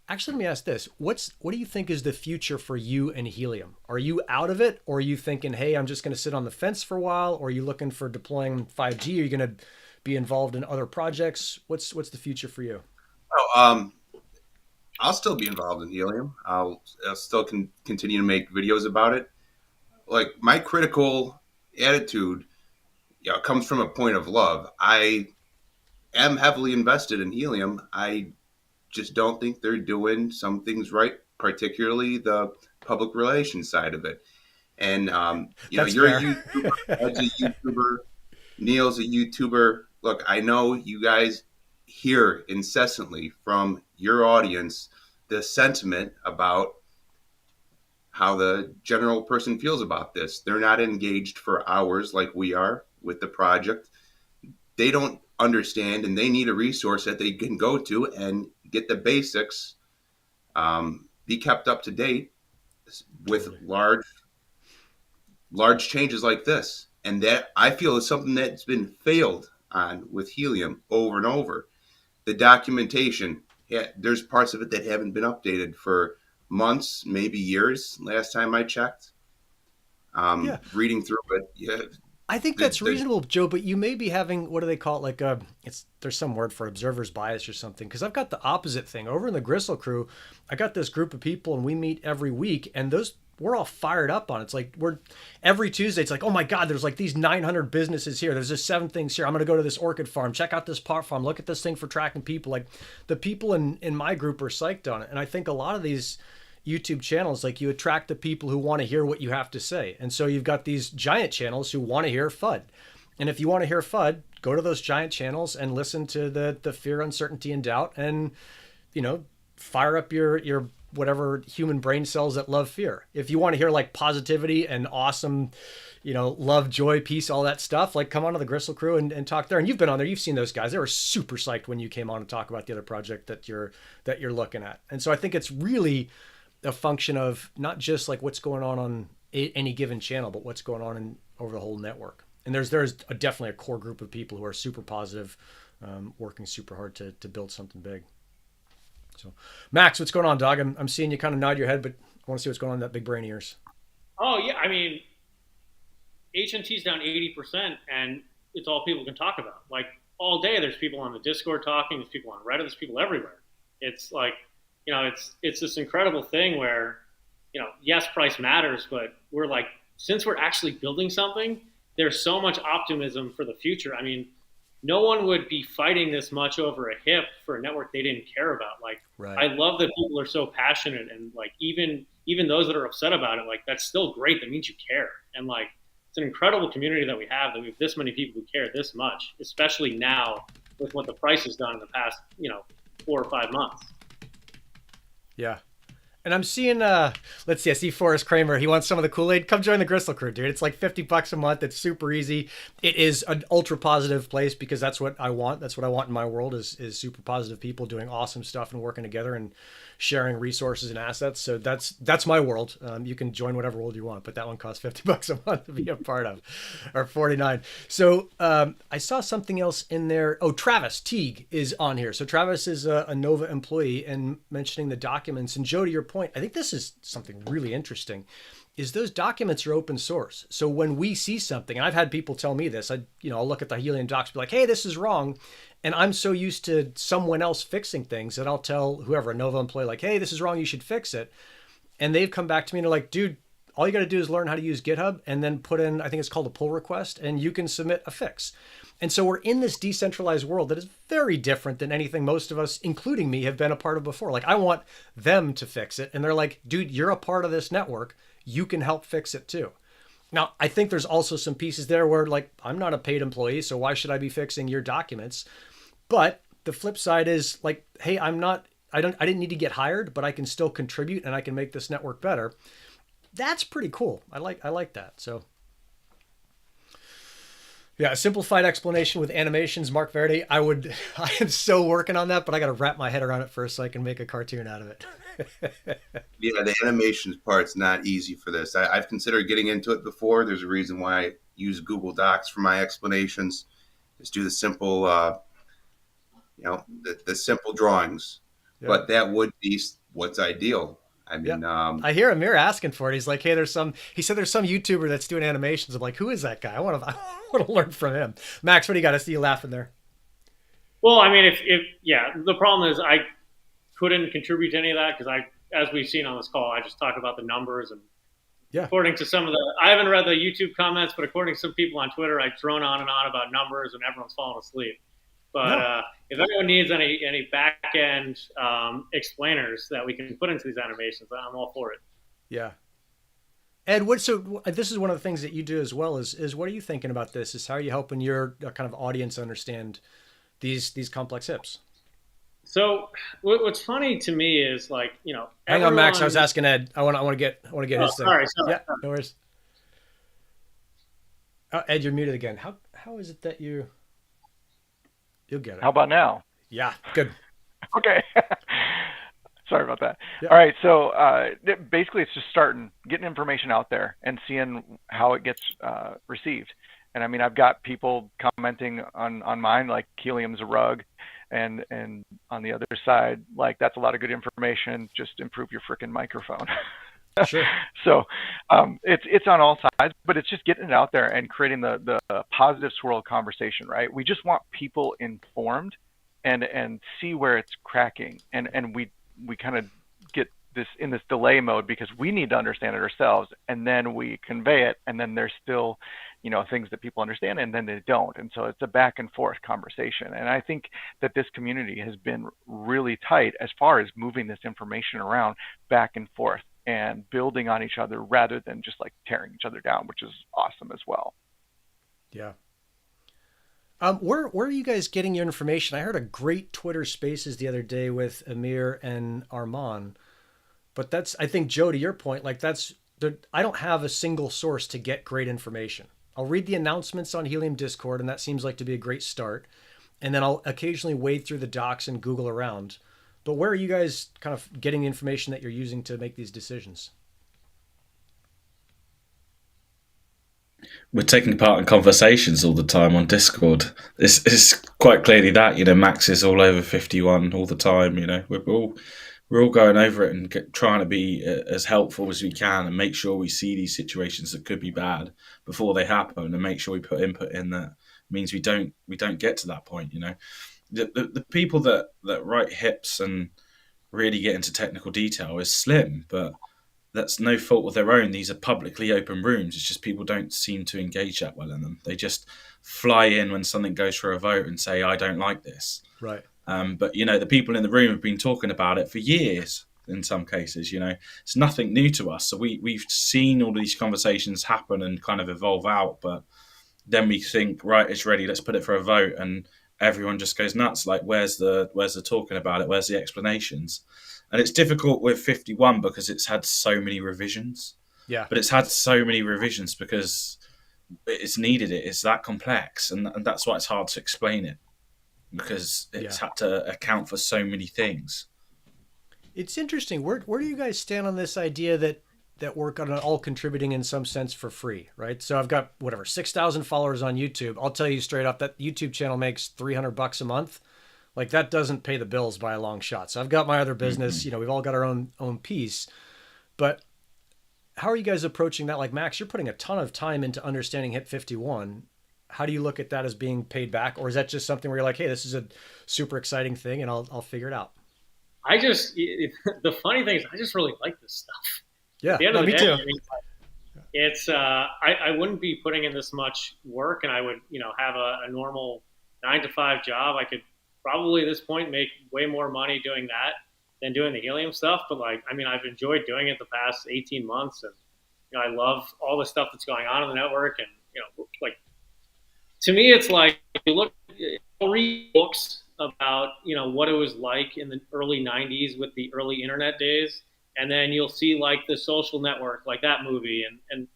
actually, let me ask this. What do you think is the future for you and helium? Are you out of it, or are you thinking, hey, I'm just going to sit on the fence for a while? Or are you looking for deploying 5G? Are you going to be involved in other projects? What's the future for you? I'll still be involved in helium. I'll still continue to make videos about it. Like, my critical attitude, comes from a point of love. I am heavily invested in helium. I just don't think they're doing some things right, particularly the public relations side of it. And you're fair. A YouTuber, Ed's a YouTuber, Neil's a YouTuber. Look, I know you guys hear incessantly from your audience the sentiment about how the general person feels about this. They're not engaged for hours like we are with the project. They don't understand, and they need a resource that they can go to and get the basics, be kept up to date with large changes like this. And that, I feel, is something that's been failed on with helium over and over. The documentation, there's parts of it that haven't been updated for months, maybe years, last time I checked. Reading through it, I think that's reasonable, Joe, but you may be having, what do they call it? Like there's some word for observer's bias or something. Because I've got the opposite thing. Over in the Gristle crew, I got this group of people, and we meet every week, and we're all fired up on it. It's like every Tuesday, it's like, oh my God, there's like these 900 businesses here. There's just 7 things here. I'm going to go to this orchid farm, check out this pot farm, look at this thing for tracking people. Like, the people in my group are psyched on it. And I think a lot of these YouTube channels, like, you attract the people who want to hear what you have to say. And so you've got these giant channels who want to hear FUD. And if you want to hear FUD, go to those giant channels and listen to the fear, uncertainty, and doubt, and, fire up your whatever human brain cells that love fear. If you want to hear like positivity and awesome, love, joy, peace, all that stuff, like come on to the Gristle Crew and talk there. And you've been on there, you've seen those guys. They were super psyched when you came on to talk about the other project that you're looking at. And so I think it's really a function of not just like what's going on any given channel, but what's going on over the whole network. And there's definitely a core group of people who are super positive, working super hard to build something big. So, Max, what's going on, dog? I'm seeing you kind of nod your head, but I want to see what's going on in that big brain of yours. Oh yeah, I mean, HNT's down 80%, and it's all people can talk about. Like all day, there's people on the Discord talking. There's people on Reddit. There's people everywhere. It's like, it's this incredible thing where, yes, price matters, but we're like, since we're actually building something, there's so much optimism for the future. I mean, no one would be fighting this much over a HIP for a network they didn't care about. Like, right. I love that people are so passionate, and like even those that are upset about it, like that's still great. That means you care, and like it's an incredible community that we have this many people who care this much, especially now with what the price has done in the past 4 or 5 months. Yeah. And I'm seeing, let's see, I see Forrest Kramer. He wants some of the Kool-Aid. Come join the Gristle Crew, dude. It's like $50 a month. It's super easy. It is an ultra positive place because that's what I want. That's what I want in my world is super positive people doing awesome stuff and working together and sharing resources and assets. So that's my world. You can join whatever world you want, but that one costs $50 a month to be a part of, or 49. So I saw something else in there. Oh, Travis Teague is on here. So Travis is a Nova employee and mentioning the documents. And Joe, to your point, I think this is something really interesting, is those documents are open source. So when we see something, and I've had people tell me this, I'll look at the Helium docs, be like, hey, this is wrong. And I'm so used to someone else fixing things that I'll tell whoever, a Nova employee, like, hey, this is wrong, you should fix it. And they've come back to me and they're like, dude, all you got to do is learn how to use GitHub and then put in, I think it's called a pull request, and you can submit a fix. And so we're in this decentralized world that is very different than anything most of us, including me, have been a part of before. Like, I want them to fix it. And they're like, dude, you're a part of this network. You can help fix it too. Now, I think there's also some pieces there where, like, I'm not a paid employee, so why should I be fixing your documents? But the flip side is like, hey, I didn't need to get hired, but I can still contribute and I can make this network better. That's pretty cool. I like that. So yeah, a simplified explanation with animations, Mark Verdi. I am so working on that, but I got to wrap my head around it first so I can make a cartoon out of it. Yeah, the animations part's not easy for this. I've considered getting into it before. There's a reason why I use Google Docs for my explanations. Just do the simple, the simple drawings. Yeah. But that would be what's ideal. I mean, yeah. I hear Amir asking for it. He's like, hey, he said there's some YouTuber that's doing animations. I'm like, who is that guy? I want to learn from him. Max, what do you got? I see you laughing there. Well, I mean, if the problem is I couldn't contribute to any of that because as we've seen on this call, I just talk about the numbers and according to some of I haven't read the YouTube comments, but according to some people on Twitter, I drone on and on about numbers and everyone's falling asleep. But if anyone needs any back end explainers that we can put into these animations, I'm all for it. Yeah. Ed, so this is one of the things that you do as well. Is what are you thinking about this? Is how are you helping your kind of audience understand these complex hips? So what's funny to me is like hang on, Max. I was asking Ed. I want to get his thing. Sorry. Yeah, no worries. Oh, Ed, you're muted again. How is it that you'll get it? How about now? Yeah, good. Okay. Sorry about that. Yep. All right. So basically, it's just getting information out there and seeing how it gets received. And I mean, I've got people commenting on mine, like helium's a rug. And on the other side, like, that's a lot of good information. Just improve your freaking microphone. Sure. So it's on all sides, but it's just getting it out there and creating the positive swirl conversation, right? We just want people informed and see where it's cracking. And we kind of get this in this delay mode because we need to understand it ourselves, and then we convey it, and then there's still things that people understand and then they don't. And so it's a back and forth conversation. And I think that this community has been really tight as far as moving this information around back and forth and building on each other rather than just like tearing each other down, which is awesome as well. Yeah. Where are you guys getting your information? I heard a great Twitter Spaces the other day with Amir and Arman. But that's, I think, Joe, to your point, like I don't have a single source to get great information. I'll read the announcements on Helium Discord, and that seems like to be a great start. And then I'll occasionally wade through the docs and Google around. But where are you guys kind of getting the information that you're using to make these decisions? We're taking part in conversations all the time on Discord. It's quite clearly that, Max is all over 51 all the time. We're all going over it and trying to be as helpful as we can and make sure we see these situations that could be bad before they happen, and make sure we put input in that means we don't get to that point. The people that write hips and really get into technical detail is slim, but that's no fault of their own. These are publicly open rooms. It's just people don't seem to engage that well in them. They just fly in when something goes for a vote and say, I don't like this. Right. But, the people in the room have been talking about it for years in some cases. It's nothing new to us. So we've seen all these conversations happen and kind of evolve out. But then we think, right, it's ready. Let's put it for a vote. And everyone just goes nuts. Like, where's the talking about it? Where's the explanations? And it's difficult with 51 because it's had so many revisions. Yeah. But it's had so many revisions because it's needed it. It's that complex. And that's why it's hard to explain it, because it's had to account for so many things. It's interesting. Where do you guys stand on this idea that we're going to all contributing in some sense for free, right? So I've got 6,000 followers on YouTube. I'll tell you straight up that YouTube channel makes $300 a month. Like, that doesn't pay the bills by a long shot. So I've got my other business, we've all got our own piece. But how are you guys approaching that? Like, Max, you're putting a ton of time into understanding HIP 51. How do you look at that as being paid back? Or is that just something where you're like, hey, this is a super exciting thing and I'll figure it out? The funny thing is, I just really like this stuff. Yeah, At the end of the me day, too. I mean, it's I wouldn't be putting in this much work, and I would have a normal 9-to-5 job. I could probably at this point make way more money doing that than doing the helium stuff. But I've enjoyed doing it the past 18 months, and I love all the stuff that's going on in the network. And to me, it's like, I'll read books about what it was like in the early 90s with the early internet days. And then you'll see The Social Network, like that movie. And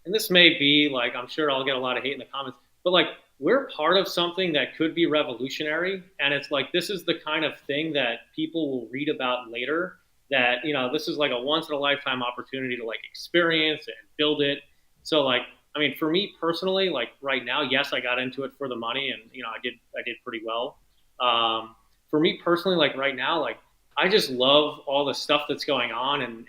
this may be I'm sure I'll get a lot of hate in the comments, but we're part of something that could be revolutionary. And it's this is the kind of thing that people will read about later, that, this is a once in a lifetime opportunity to experience and build it. So for me personally, right now, yes, I got into it for the money, and, I did pretty well. For me personally, right now, I just love all the stuff that's going on, and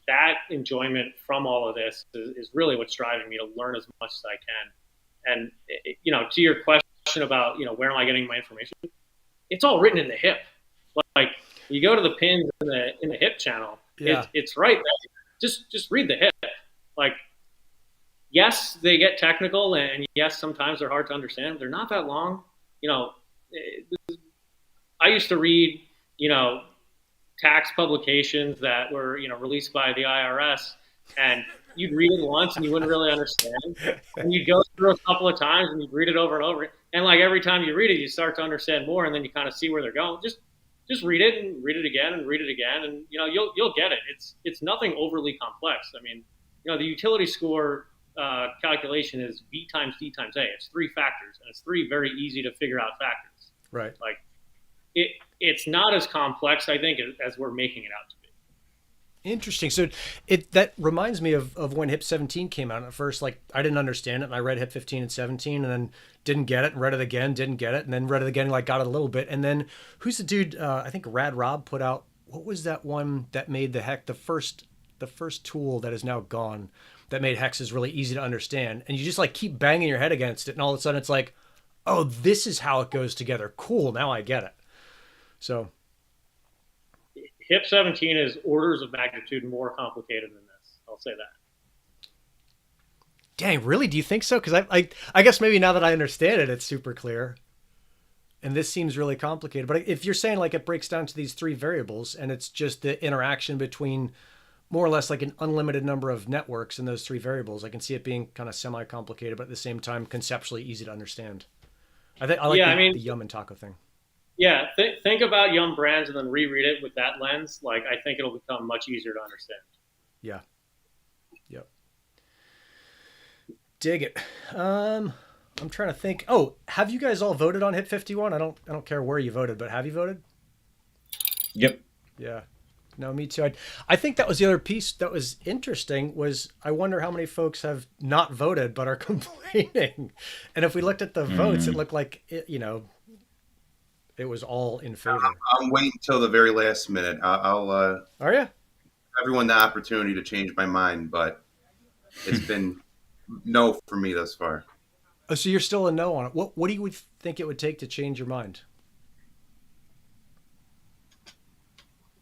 that enjoyment from all of this is really what's driving me to learn as much as I can. And to your question about where am I getting my information, it's all written in the HIP. You go to the pins in the HIP channel, it's right there. Just read the HIP. Yes, they get technical, and yes, sometimes they're hard to understand. They're not that long. I used to read tax publications that were released by the IRS, and you'd read it once and you wouldn't really understand, and you'd go through a couple of times and you'd read it over and over, and every time you read it, you start to understand more, and then you kind of see where they're going. Just read it and read it again and read it again, and you'll get it. It's nothing overly complex. I mean, the utility score calculation is V times D times A. It's 3 factors, and it's 3 very easy to figure out factors. Right. It's not as complex, I think, as we're making it out to be. Interesting. So that reminds me of when HIP 17 came out. At first, I didn't understand it, and I read HIP 15 and 17, and then didn't get it, and read it again, didn't get it, and then read it again, got it a little bit. And then who's the dude? I think Rad Rob put out, what was that one that made the first tool that is now gone, that made hexes really easy to understand, and you just keep banging your head against it, and all of a sudden it's oh, this is how it goes together. Cool, now I get it. So HIP 17 is orders of magnitude more complicated than this. I'll say that. Dang, really? Do you think so? Because I guess maybe now that I understand it, it's super clear. And this seems really complicated. But if you're saying it breaks down to these 3 variables, and it's just the interaction between more or less an unlimited number of networks in those 3 variables, I can see it being kind of semi-complicated, but at the same time conceptually easy to understand. I like the Yum and Taco thing. Yeah, think about Yum Brands and then reread it with that lens. Like, I think it'll become much easier to understand. Yeah. Yep. Dig it. I'm trying to think. Oh, have you guys all voted on Hit 51? I don't care where you voted, but have you voted? Yep. Yeah. No, me too. I think that was the other piece that was interesting was I wonder how many folks have not voted but are complaining. And if we looked at the votes, it looked like it was all in favor. I'm waiting until the very last minute. I'll Are you? everyone the opportunity to change my mind, but it's been no for me thus far. Oh, so you're still a no on it. What do you think it would take to change your mind?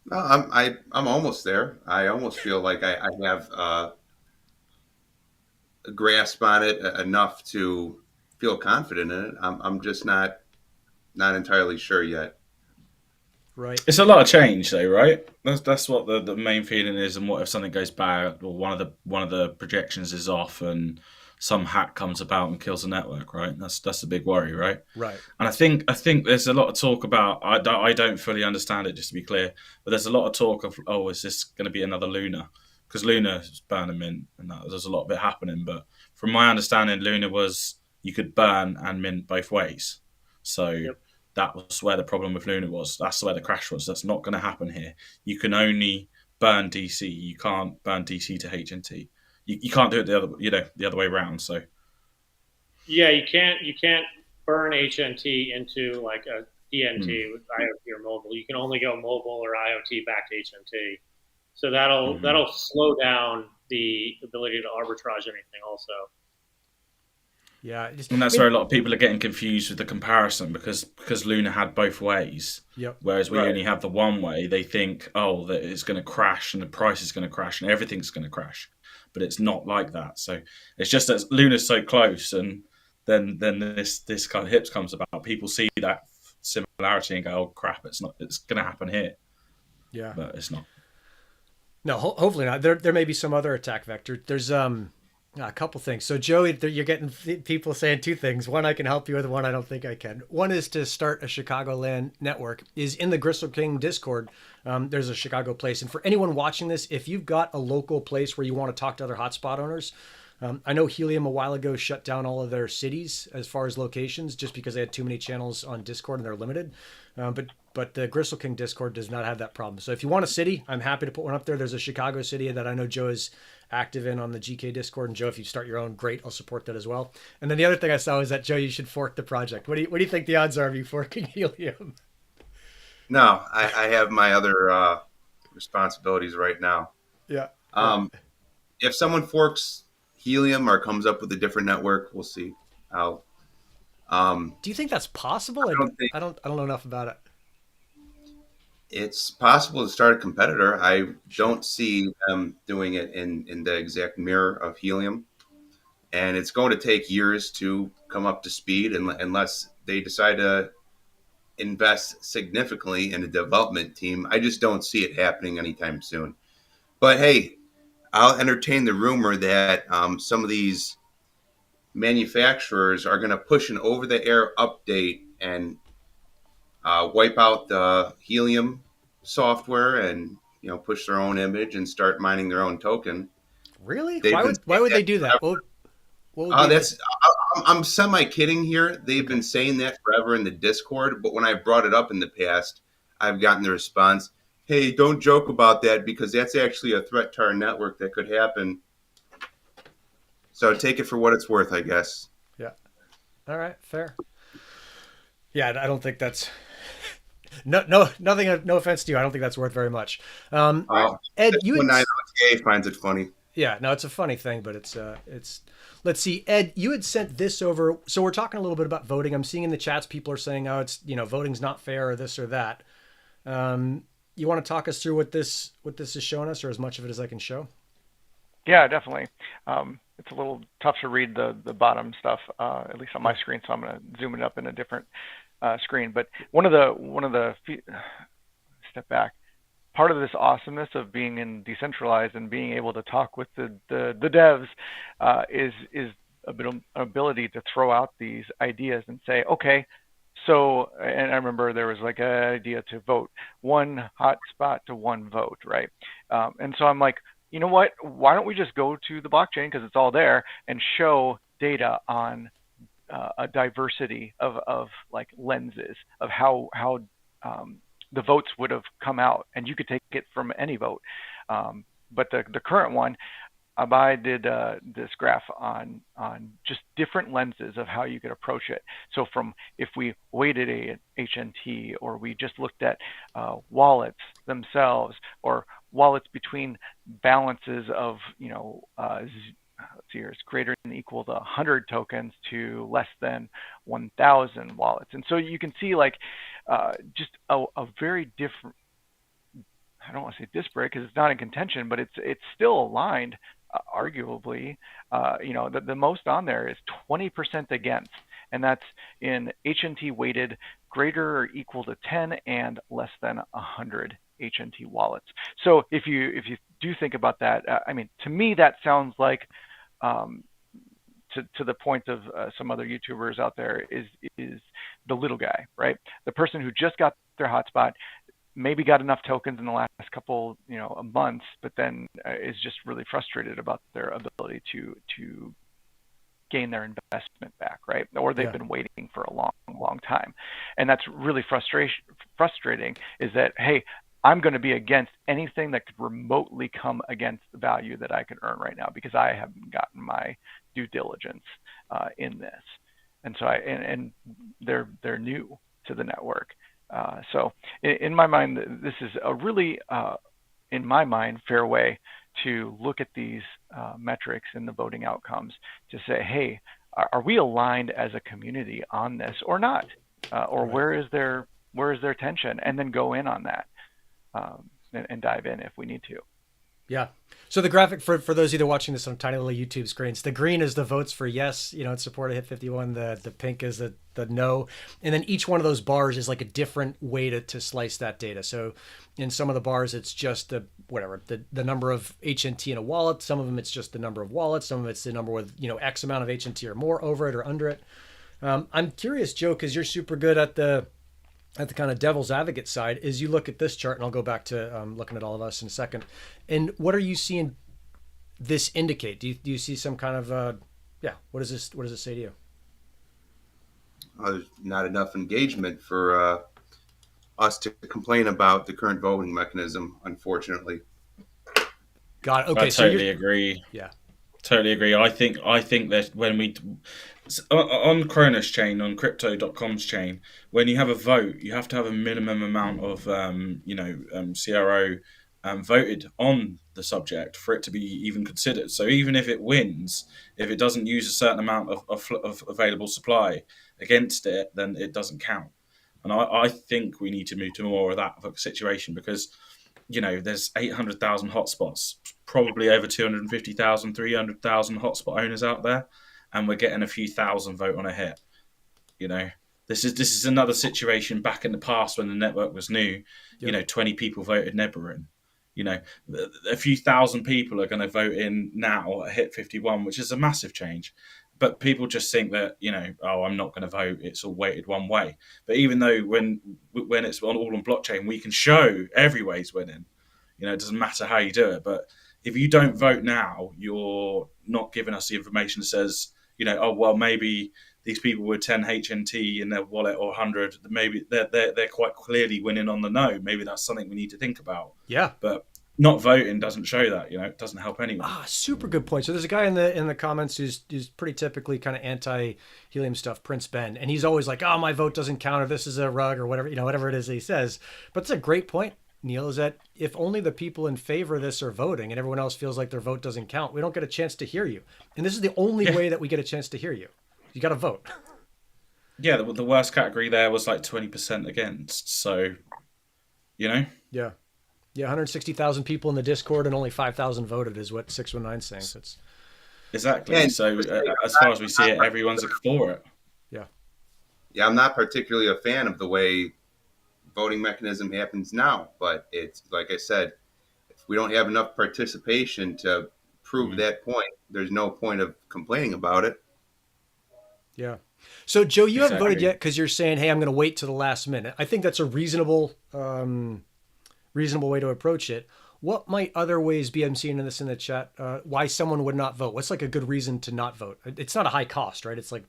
No, I'm almost there. I almost feel like I have a grasp on it enough to feel confident in it. I'm just not entirely sure yet. Right. It's a lot of change, though, right? That's what the main feeling is. And what if something goes bad, or one of the projections is off, and some hack comes about and kills the network, right? That's the big worry, right? Right. And I think there's a lot of talk about. I don't fully understand it, just to be clear, but there's a lot of talk of, oh, is this going to be another Luna? Because Luna is burning mint, and there's a lot of it happening. But from my understanding, Luna was you could burn and mint both ways. So Yep. that was where the problem with Luna was. That's where the crash was. That's not going to happen here. You can only burn DC. You can't burn DC to HNT. You can't do it the other way around. So Yeah, you can't burn HNT into like a DNT with IoT or mobile. You can only go mobile or IoT back to HNT. So that'll slow down the ability to arbitrage anything also. Yeah. and that's where a lot of people are getting confused with the comparison because Luna had both ways. Yep. Whereas we Right. only have the one way, they think, oh, that it's going to crash and the price is going to crash and everything's going to crash. But it's not like that. So it's just that Luna's so close, and then this kind of hips comes about. People see that similarity and go, oh crap, it's going to happen here, Yeah. but it's not. No, hopefully not. There may be some other attack vector. There's a couple things. So Joey, you're getting people saying two things. One I can help you with. One I don't think I can. One is to start a Chicagoland network. Is in the Gristle King Discord. There's a Chicago place, and for anyone watching this, if you've got a local place where you want to talk to other hotspot owners, I know Helium a while ago shut down all of their cities as far as locations just because they had too many channels on Discord and they're limited. But the Gristle King Discord does not have that problem. So if you want a city, I'm happy to put one up there. There's a Chicago city that I know Joe is active in on the GK Discord. And Joe, if you start your own, great, I'll support that as well. And then the other thing I saw is that Joe, you should fork the project. What do you think the odds are of you forking Helium? No, I have my other responsibilities right now. Yeah. If someone forks Helium or comes up with a different network, we'll see. I'll. Do you think that's possible? I don't know enough about it. It's possible to start a competitor. I don't see them doing it in the exact mirror of Helium, and it's going to take years to come up to speed unless they decide to invest significantly in a development team. I just don't see it happening anytime soon. But hey, I'll entertain the rumor that some of these manufacturers are going to push an over-the-air update and wipe out the Helium software and push their own image and start mining their own token. Really? They've Why would they do that? What would be I'm semi kidding here. They've been saying that forever in the Discord, but when I brought it up in the past, I've gotten the response, "Hey, don't joke about that because that's actually a threat to our network that could happen." So take it for what it's worth, I guess. Yeah. All right. Fair. Yeah, I don't think that's nothing. No offense to you. I don't think that's worth very much. Ed, you when had, IOTA finds it funny. yeah, no, it's a funny thing, but it's. Let's see, Ed, you had sent this over. So we're talking a little bit about voting. I'm seeing in the chats people are saying, "Oh, it's voting's not fair," or this or that. You want to talk us through what this is showing us, or as much of it as I can show? Yeah, definitely. It's a little tough to read the bottom stuff, at least on my screen, so I'm going to zoom it up in a different screen. But one of the step back. Part of this awesomeness of being in decentralized and being able to talk with the devs is ability to throw out these ideas and say, okay, So, and I remember there was like an idea to vote one hotspot to one vote, right? And so I'm like, you know what? Why don't we just go to the blockchain because it's all there and show data on a diversity of like lenses of how the votes would have come out, and you could take it from any vote. But the current one, Abai did this graph on just different lenses of how you could approach it. So from if we weighted a HNT, or we just looked at wallets themselves, or wallets between balances of, let's see here, it's greater than or equal to 100 tokens to less than 1,000 wallets. And so you can see like just a very different, I don't want to say disparate because it's not in contention, but it's still aligned, arguably. The most on there is 20% against, and that's in HNT weighted greater or equal to 10 and less than 100 HNT wallets. So if you do think about that, to me that sounds like to the point of some other YouTubers out there is the little guy, right? The person who just got their hotspot, maybe got enough tokens in the last couple months, but then is just really frustrated about their ability to gain their investment back, right? Or they've been waiting for a long time, and that's really frustrating. Is that, hey, I'm going to be against anything that could remotely come against the value that I could earn right now because I haven't gotten my due diligence in this, and so they're new to the network. So in my mind, this is a really, in my mind, fair way to look at these metrics and the voting outcomes to say, hey, are we aligned as a community on this or not? Or where is there tension? And then go in on that and dive in if we need to. Yeah. So the graphic for those of you that are watching this on tiny little YouTube screens, the green is the votes for yes, in support of HIP51. The pink is the no. And then each one of those bars is like a different way to slice that data. So in some of the bars, it's just the number of HNT in a wallet. Some of them, it's just the number of wallets. Some of it's the number with, X amount of HNT or more over it or under it. I'm curious, Joe, because you're super good at the kind of devil's advocate side, is you look at this chart, and I'll go back to looking at all of us in a second. And what are you seeing this indicate? Do you see some kind of, what does it say to you? There's not enough engagement for us to complain about the current voting mechanism, unfortunately. Got it. Okay, I totally agree. Yeah. Totally agree. I think that when we on Kronos chain, on crypto.com's chain, when you have a vote, you have to have a minimum amount of CRO voted on the subject for it to be even considered. So even if it wins, if it doesn't use a certain amount of available supply against it, then it doesn't count. And I think we need to move to more of that situation because there's 800,000 hotspots, probably over 250,000, 300,000 hotspot owners out there, and we're getting a few thousand vote on a hit. This is another situation back in the past when the network was new. 20 people voted 𝗪𝗵𝘁 in. A few thousand people are going to vote in now at HIP51, which is a massive change. But people just think that, I'm not going to vote. It's all weighted one way. But even though when it's all on blockchain, we can show every way's winning. It doesn't matter how you do it. But if you don't vote now, you're not giving us the information that says, maybe these people with 10 HNT in their wallet or 100, maybe they're quite clearly winning on the no. Maybe that's something we need to think about. Yeah. But not voting doesn't show that, it doesn't help anyone. Super good point. So there's a guy in the comments who's pretty typically kind of anti-helium stuff, Prince Ben, and he's always like, my vote doesn't count, or this is a rug, or whatever, whatever it is that he says. But it's a great point, Neil, is that if only the people in favor of this are voting and everyone else feels like their vote doesn't count, we don't get a chance to hear you. And this is the only way that we get a chance to hear you. You got to vote. Yeah, the worst category there was like 20% against. So, Yeah. Yeah, 160,000 people in the Discord and only 5,000 voted is what 619's saying. So it's... Exactly. Yeah, so as far as we see it, everyone's for it. Yeah. Yeah, I'm not particularly a fan of the way voting mechanism happens now, but it's like I said, if we don't have enough participation to prove that point, there's no point of complaining about it. Yeah. So, Joe, you haven't voted Exactly. yet because you're saying, "Hey, I'm going to wait to the last minute." I think that's a reasonable way to approach it. What might other ways be? I'm seeing this in the chat. Why someone would not vote? What's like a good reason to not vote? It's not a high cost, right? It's like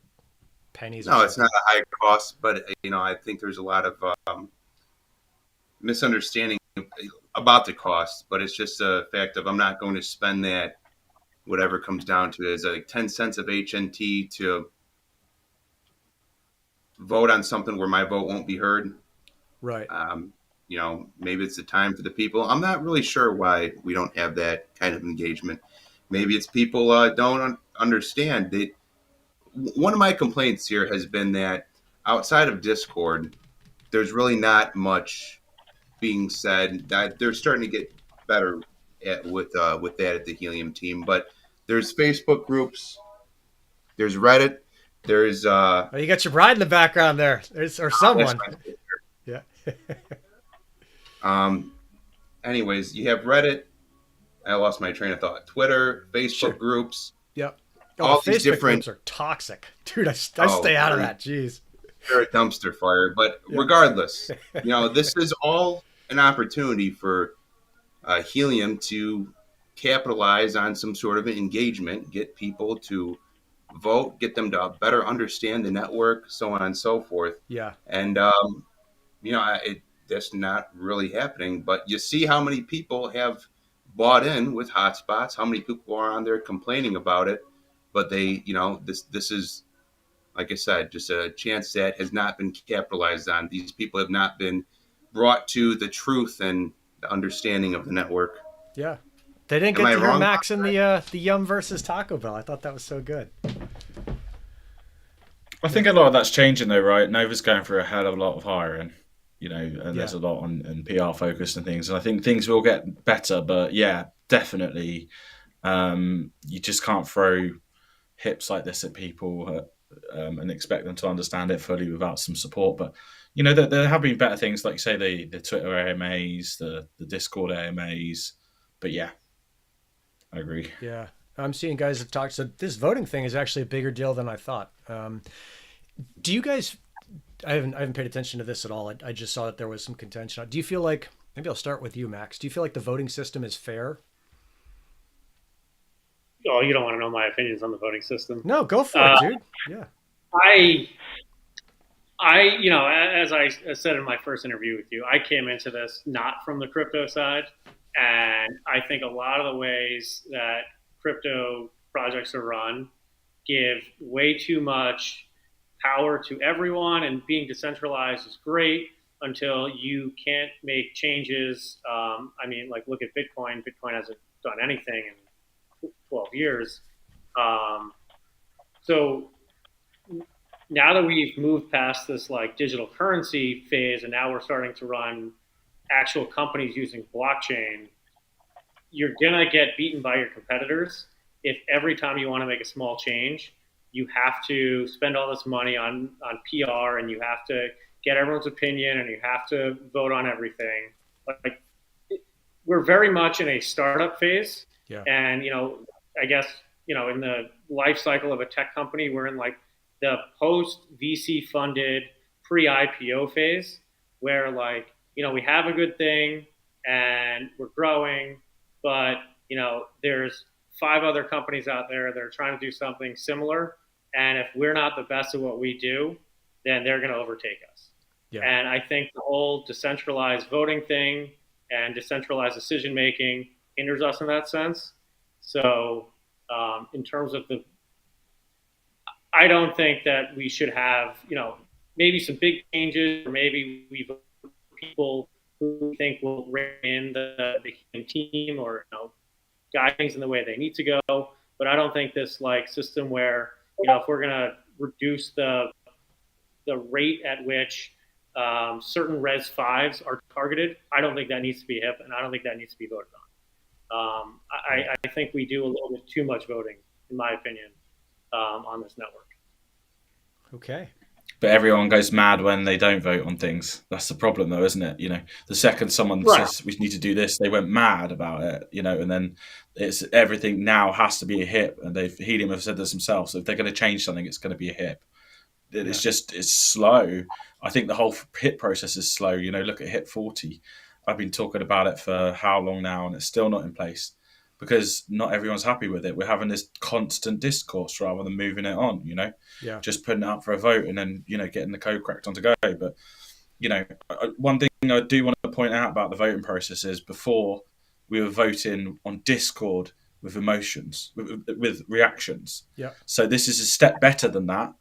pennies or No, it's something. not a high cost, but I think there's a lot of misunderstanding about the cost. But it's just a fact of I'm not going to spend that whatever it comes down to is like 10 cents of HNT to vote on something where my vote won't be heard. Right. Maybe it's the time for the people. I'm not really sure why we don't have that kind of engagement. Maybe it's people don't understand. One of my complaints here has been that outside of Discord, there's really not much being said. That they're starting to get better with that at the Helium team. But there's Facebook groups, there's Reddit, there's Oh, you got your bride in the background there. Or someone. Yeah. Anyways, you have Reddit. I lost my train of thought. Twitter, Facebook Sure. groups. Yep. All the these Facebook different- groups are toxic, dude. I stay out of that. Jeez. They're a dumpster fire. But regardless, this is all an opportunity for Helium to capitalize on some sort of an engagement, get people to vote, get them to better understand the network, so on and so forth. Yeah. And that's not really happening. But you see how many people have bought in with hotspots, how many people are on there complaining about it. But they, this is, like I said, just a chance that has not been capitalized on. These people have not been brought to the truth and the understanding of the network. Yeah. They didn't Am get I to hear wrong Max in the Yum versus Taco Bell. I thought that was so good. I think a lot of that's changing though, right? Nova's going through a hell of a lot of hiring, and there's a lot on PR focus and things. And I think things will get better, but yeah, definitely, you just can't throw hips like this at people and expect them to understand it fully without some support. But there have been better things, like you say, the Twitter AMAs, the Discord AMAs. But yeah, I agree. Yeah. I'm seeing guys have talked. So this voting thing is actually a bigger deal than I thought. Do you guys? I haven't paid attention to this at all. I just saw that there was some contention. Do you feel like? Maybe I'll start with you, Max. Do you feel like the voting system is fair? Oh, you don't want to know my opinions on the voting system. No, go for it, dude. Yeah. As I said in my first interview with you, I came into this not from the crypto side, and I think a lot of the ways that crypto projects are run give way too much power to everyone, and being decentralized is great until you can't make changes. Look at Bitcoin. Bitcoin hasn't done anything in 12 years. So now that we've moved past this digital currency phase, and now we're starting to run actual companies using blockchain, you're gonna get beaten by your competitors if every time you want to make a small change, you have to spend all this money on PR, and you have to get everyone's opinion, and you have to vote on everything. We're very much in a startup phase. Yeah. And, I guess, in the life cycle of a tech company, we're in the post VC funded pre-IPO phase where we have a good thing and we're growing, but, there's 5 other companies out there that are trying to do something similar. And if we're not the best at what we do, then they're going to overtake us. Yeah. And I think the whole decentralized voting thing and decentralized decision-making hinders us in that sense. So in terms of I don't think that we should have, maybe some big changes, or maybe we vote for people who we think will rein in the team, or, guide things in the way they need to go. But I don't think this system where, if we're going to reduce the rate at which certain Res 5s are targeted, I don't think that needs to be hip, and I don't think that needs to be voted on. I think we do a little bit too much voting, in my opinion, on this network. Okay. But everyone goes mad when they don't vote on things. That's the problem, though, isn't it? The second someone says we need to do this, they went mad about it. And then it's everything now has to be a hip, and Helium have said this themselves. So if they're going to change something, it's going to be a hip. It's slow. I think the whole HIT process is slow. Look at HIT 40. I've been talking about it for how long now, and it's still not in place because not everyone's happy with it. We're having this constant discourse rather than moving it on. Just putting it up for a vote and then getting the code cracked on to go. But one thing I do want to point out about the voting process is before we were voting on Discord with emotions, with reactions. Yeah. So this is a step better than that.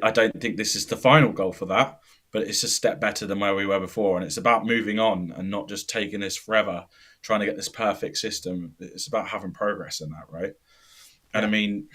I don't think this is the final goal for that, but it's a step better than where we were before. And it's about moving on and not just taking this forever, trying to get this perfect system. It's about having progress in that, right? And I mean,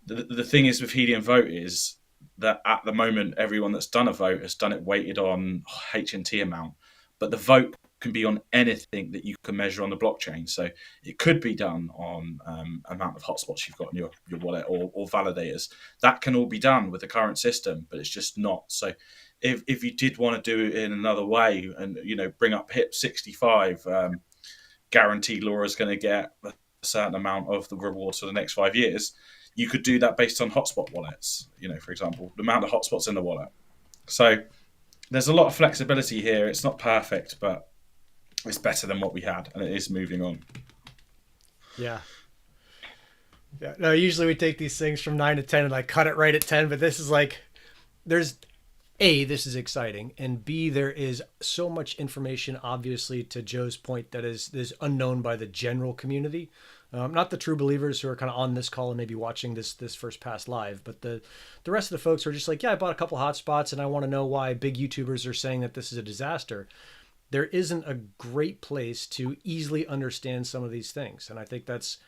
the thing is with Helium Vote is that at the moment, everyone that's done a vote has done it weighted on HNT amount, but the vote can be on anything that you can measure on the blockchain. So it could be done on amount of hotspots you've got in your wallet or validators. That can all be done with the current system, but it's just not. So if you did want to do it in another way and, bring up 𝗵𝗫𝗀𝗲, guaranteed Laura is going to get a certain amount of the rewards for the next 5 years, you could do that based on hotspot wallets, for example, the amount of hotspots in the wallet. So there's a lot of flexibility here. It's not perfect, but it's better than what we had, and it is moving on. Yeah. No, usually we take these things from 9 to 10 and like cut it right at 10, but this is like, this is exciting, and B, there is so much information, obviously, to Joe's point, that is unknown by the general community. Not the true believers who are kind of on this call and maybe watching this first pass live, but the rest of the folks who are just like, yeah, I bought a couple hotspots and I want to know why big YouTubers are saying that this is a disaster. There isn't a great place to easily understand some of these things. And I think that's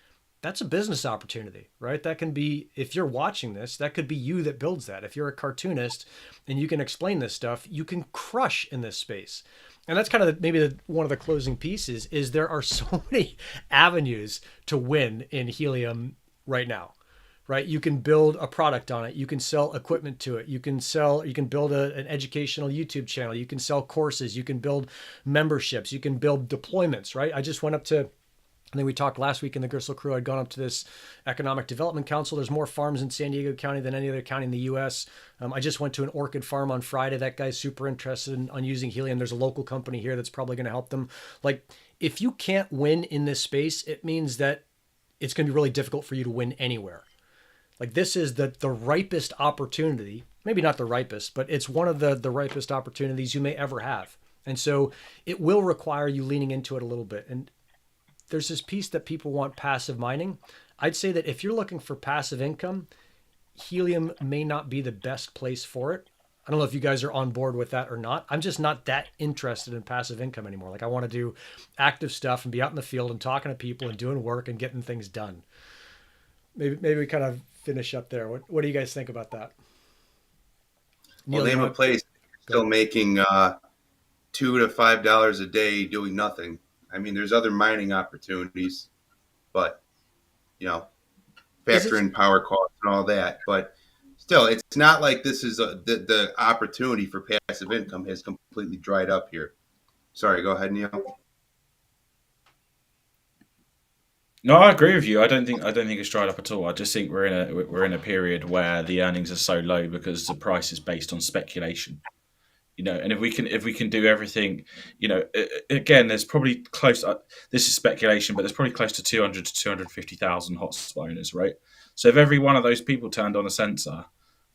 a business opportunity, right? That can be, if you're watching this, that could be you that builds that. If you're a cartoonist and you can explain this stuff, you can crush in this space. And that's kind of one of the closing pieces is there are so many avenues to win in Helium right now, right? You can build a product on it. You can sell equipment to it. You can build an educational YouTube channel. You can sell courses. You can build memberships. You can build deployments, right? I just went up to, I think we talked last week in the Gristle Crew, I'd gone up to this Economic Development Council. There's more farms in San Diego County than any other county in the U.S. I just went to an orchid farm on Friday. That guy's super interested on using Helium. There's a local company here that's probably going to help them. Like, if you can't win in this space, it means that it's going to be really difficult for you to win anywhere. Like, this is the ripest opportunity, maybe not the ripest, but it's one of the ripest opportunities you may ever have. And so it will require you leaning into it a little bit. And there's this piece that people want passive mining. I'd say that if you're looking for passive income, Helium may not be the best place for it. I don't know if you guys are on board with that or not. I'm just not that interested in passive income anymore. Like, I want to do active stuff and be out in the field and talking to people and doing work and getting things done. Maybe we kind of finish up there. What do you guys think about that? Well, name a place still making $2 to $5 a day doing nothing. I mean, there's other mining opportunities, but, factor in power costs and all that. But still, it's not like this is the opportunity for passive income has completely dried up here. Sorry, go ahead, Neil. No, I agree with you. I don't think it's dried up at all. I just think we're in a period where the earnings are so low because the price is based on speculation. And if we can do everything, again, there's probably close. This is speculation, but there's probably close to 200 to 250,000 hotspot owners, right? So if every one of those people turned on a sensor,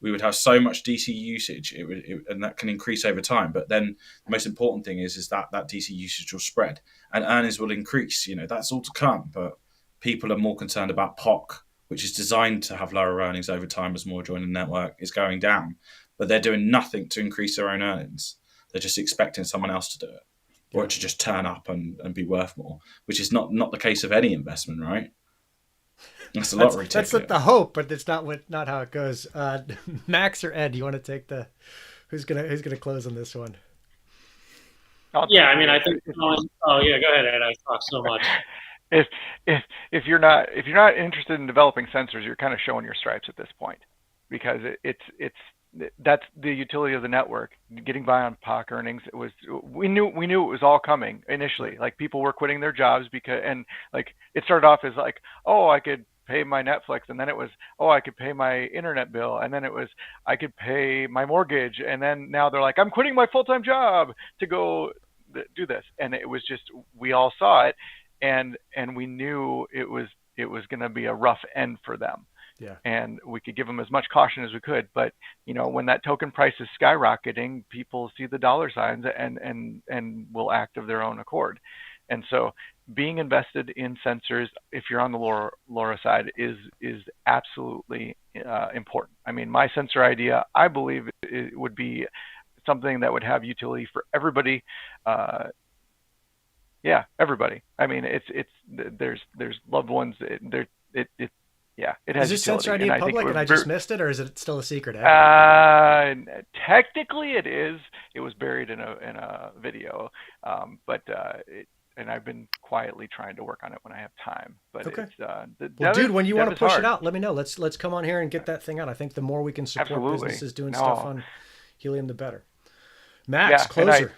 we would have so much DC usage, and that can increase over time. But then the most important thing is that DC usage will spread and earnings will increase. That's all to come. But people are more concerned about POC, which is designed to have lower earnings over time as more join the network, is going down. But they're doing nothing to increase their own earnings. They're just expecting someone else to do it, or it to just turn up and be worth more, which is not the case of any investment, right? That's a lottery ticket. That's the hope, but it's not how it goes. Max or Ed, do you want to take who's gonna close on this one? Yeah, I mean, I think. Oh yeah, go ahead, Ed. I talk so much. If you're not interested in developing sensors, you're kind of showing your stripes at this point, because that's the utility of the network. Getting by on POC earnings, we knew it was all coming initially. Like, people were quitting their jobs because it started off as like, oh, I could pay my Netflix, and then it was, oh, I could pay my internet bill, and then it was, I could pay my mortgage, and then now they're like, I'm quitting my full-time job to go do this. And it was just, we all saw it, and we knew it was going to be a rough end for them. Yeah. And we could give them as much caution as we could, but when that token price is skyrocketing, people see the dollar signs and will act of their own accord. And so being invested in sensors, if you're on the LoRa side, is absolutely important. I mean, my sensor idea, I believe it would be something that would have utility for everybody. Everybody. I mean, there's loved ones. It has. Is this utility. sensor idea public and I just missed it, or is it still a secret? Technically, it is. It was buried in a video, and I've been quietly trying to work on it when I have time. But okay. Well, dude, when you want to push it out, let me know. Let's come on here and get that thing out. I think the more we can support Absolutely. businesses doing stuff on helium, the better. Max, closer.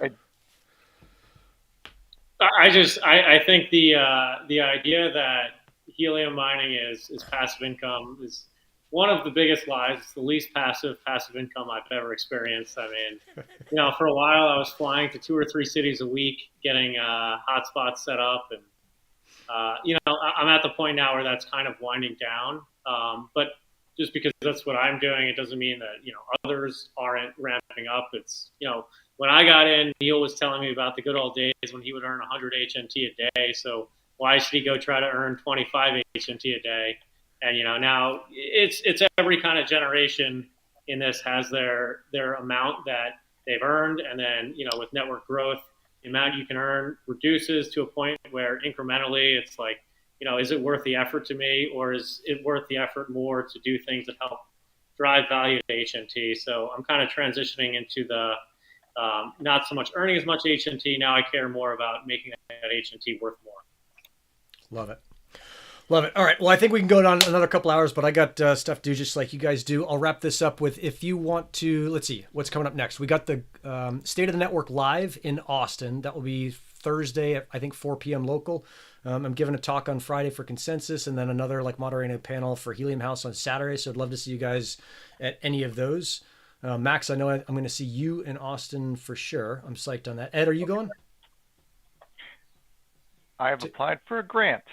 I think the idea that helium mining is passive income is one of the biggest lies. It's the least passive income I've ever experienced. I mean, for a while I was flying to 2 or 3 cities a week, getting hotspots set up, and I'm at the point now where that's kind of winding down. But just because that's what I'm doing, it doesn't mean that others aren't ramping up. It's when I got in, Neil was telling me about the good old days when he would earn 100 HNT a day. So why should he go try to earn 25 HNT a day? And now it's every kind of generation in this has their amount that they've earned, and then with network growth, the amount you can earn reduces to a point where incrementally it's like, is it worth the effort to me, or is it worth the effort more to do things that help drive value to HNT? So I'm kind of transitioning into the not so much earning as much HNT. Now I care more about making that HNT worth more. Love it. Love it. All right. Well, I think we can go on another couple hours, but I got stuff to do just like you guys do. I'll wrap this up with, if you want to, let's see what's coming up next. We got the State of the Network live in Austin. That will be Thursday at, I think, 4 p.m. local. I'm giving a talk on Friday for Consensus, and then another moderating a panel for Helium House on Saturday. So I'd love to see you guys at any of those. Max, I know I'm going to see you in Austin for sure. I'm psyched on that. Ed, are you going? I have applied for a grant.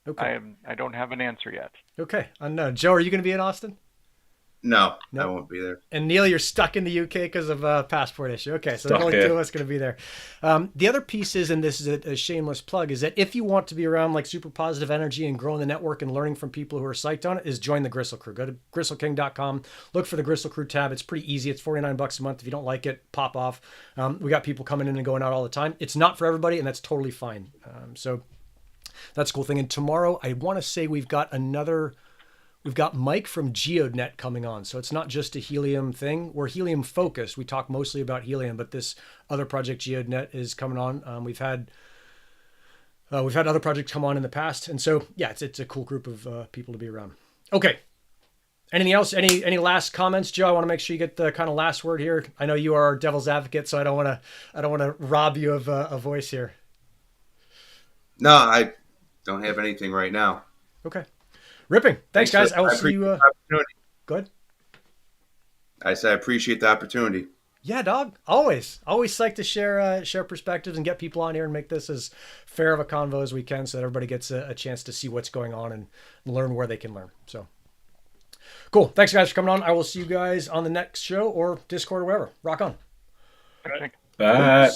Okay. I don't have an answer yet. Okay. Unknown. Joe, are you going to be in Austin? No, I won't be there. And Neil, you're stuck in the UK because of a passport issue. Okay, so there's only 2 of us going to be there. The other piece is, and this is a shameless plug, is that if you want to be around super positive energy and growing the network and learning from people who are psyched on it, is join the Gristle Crew. Go to gristleking.com, look for the Gristle Crew tab. It's pretty easy. It's $49 a month. If you don't like it, pop off. We got people coming in and going out all the time. It's not for everybody, and that's totally fine. So that's a cool thing. And tomorrow, I want to say we've got Mike from GeoNet coming on. So it's not just a helium thing. We're helium focused. We talk mostly about helium, but this other project, GeoNet, is coming on. We've had other projects come on in the past. And so, yeah, it's a cool group of people to be around. Okay. Anything else? Any last comments, Joe? I want to make sure you get the kind of last word here. I know you are our devil's advocate, so I don't want to rob you of a voice here. No, I don't have anything right now. Okay. Ripping. Thanks, guys. I will see you. Go ahead. I said I appreciate the opportunity. Yeah, dog. Always psyched to share perspectives and get people on here and make this as fair of a convo as we can, so that everybody gets a chance to see what's going on and learn where they can learn. So cool. Thanks, guys, for coming on. I will see you guys on the next show or Discord or wherever. Rock on. Bye.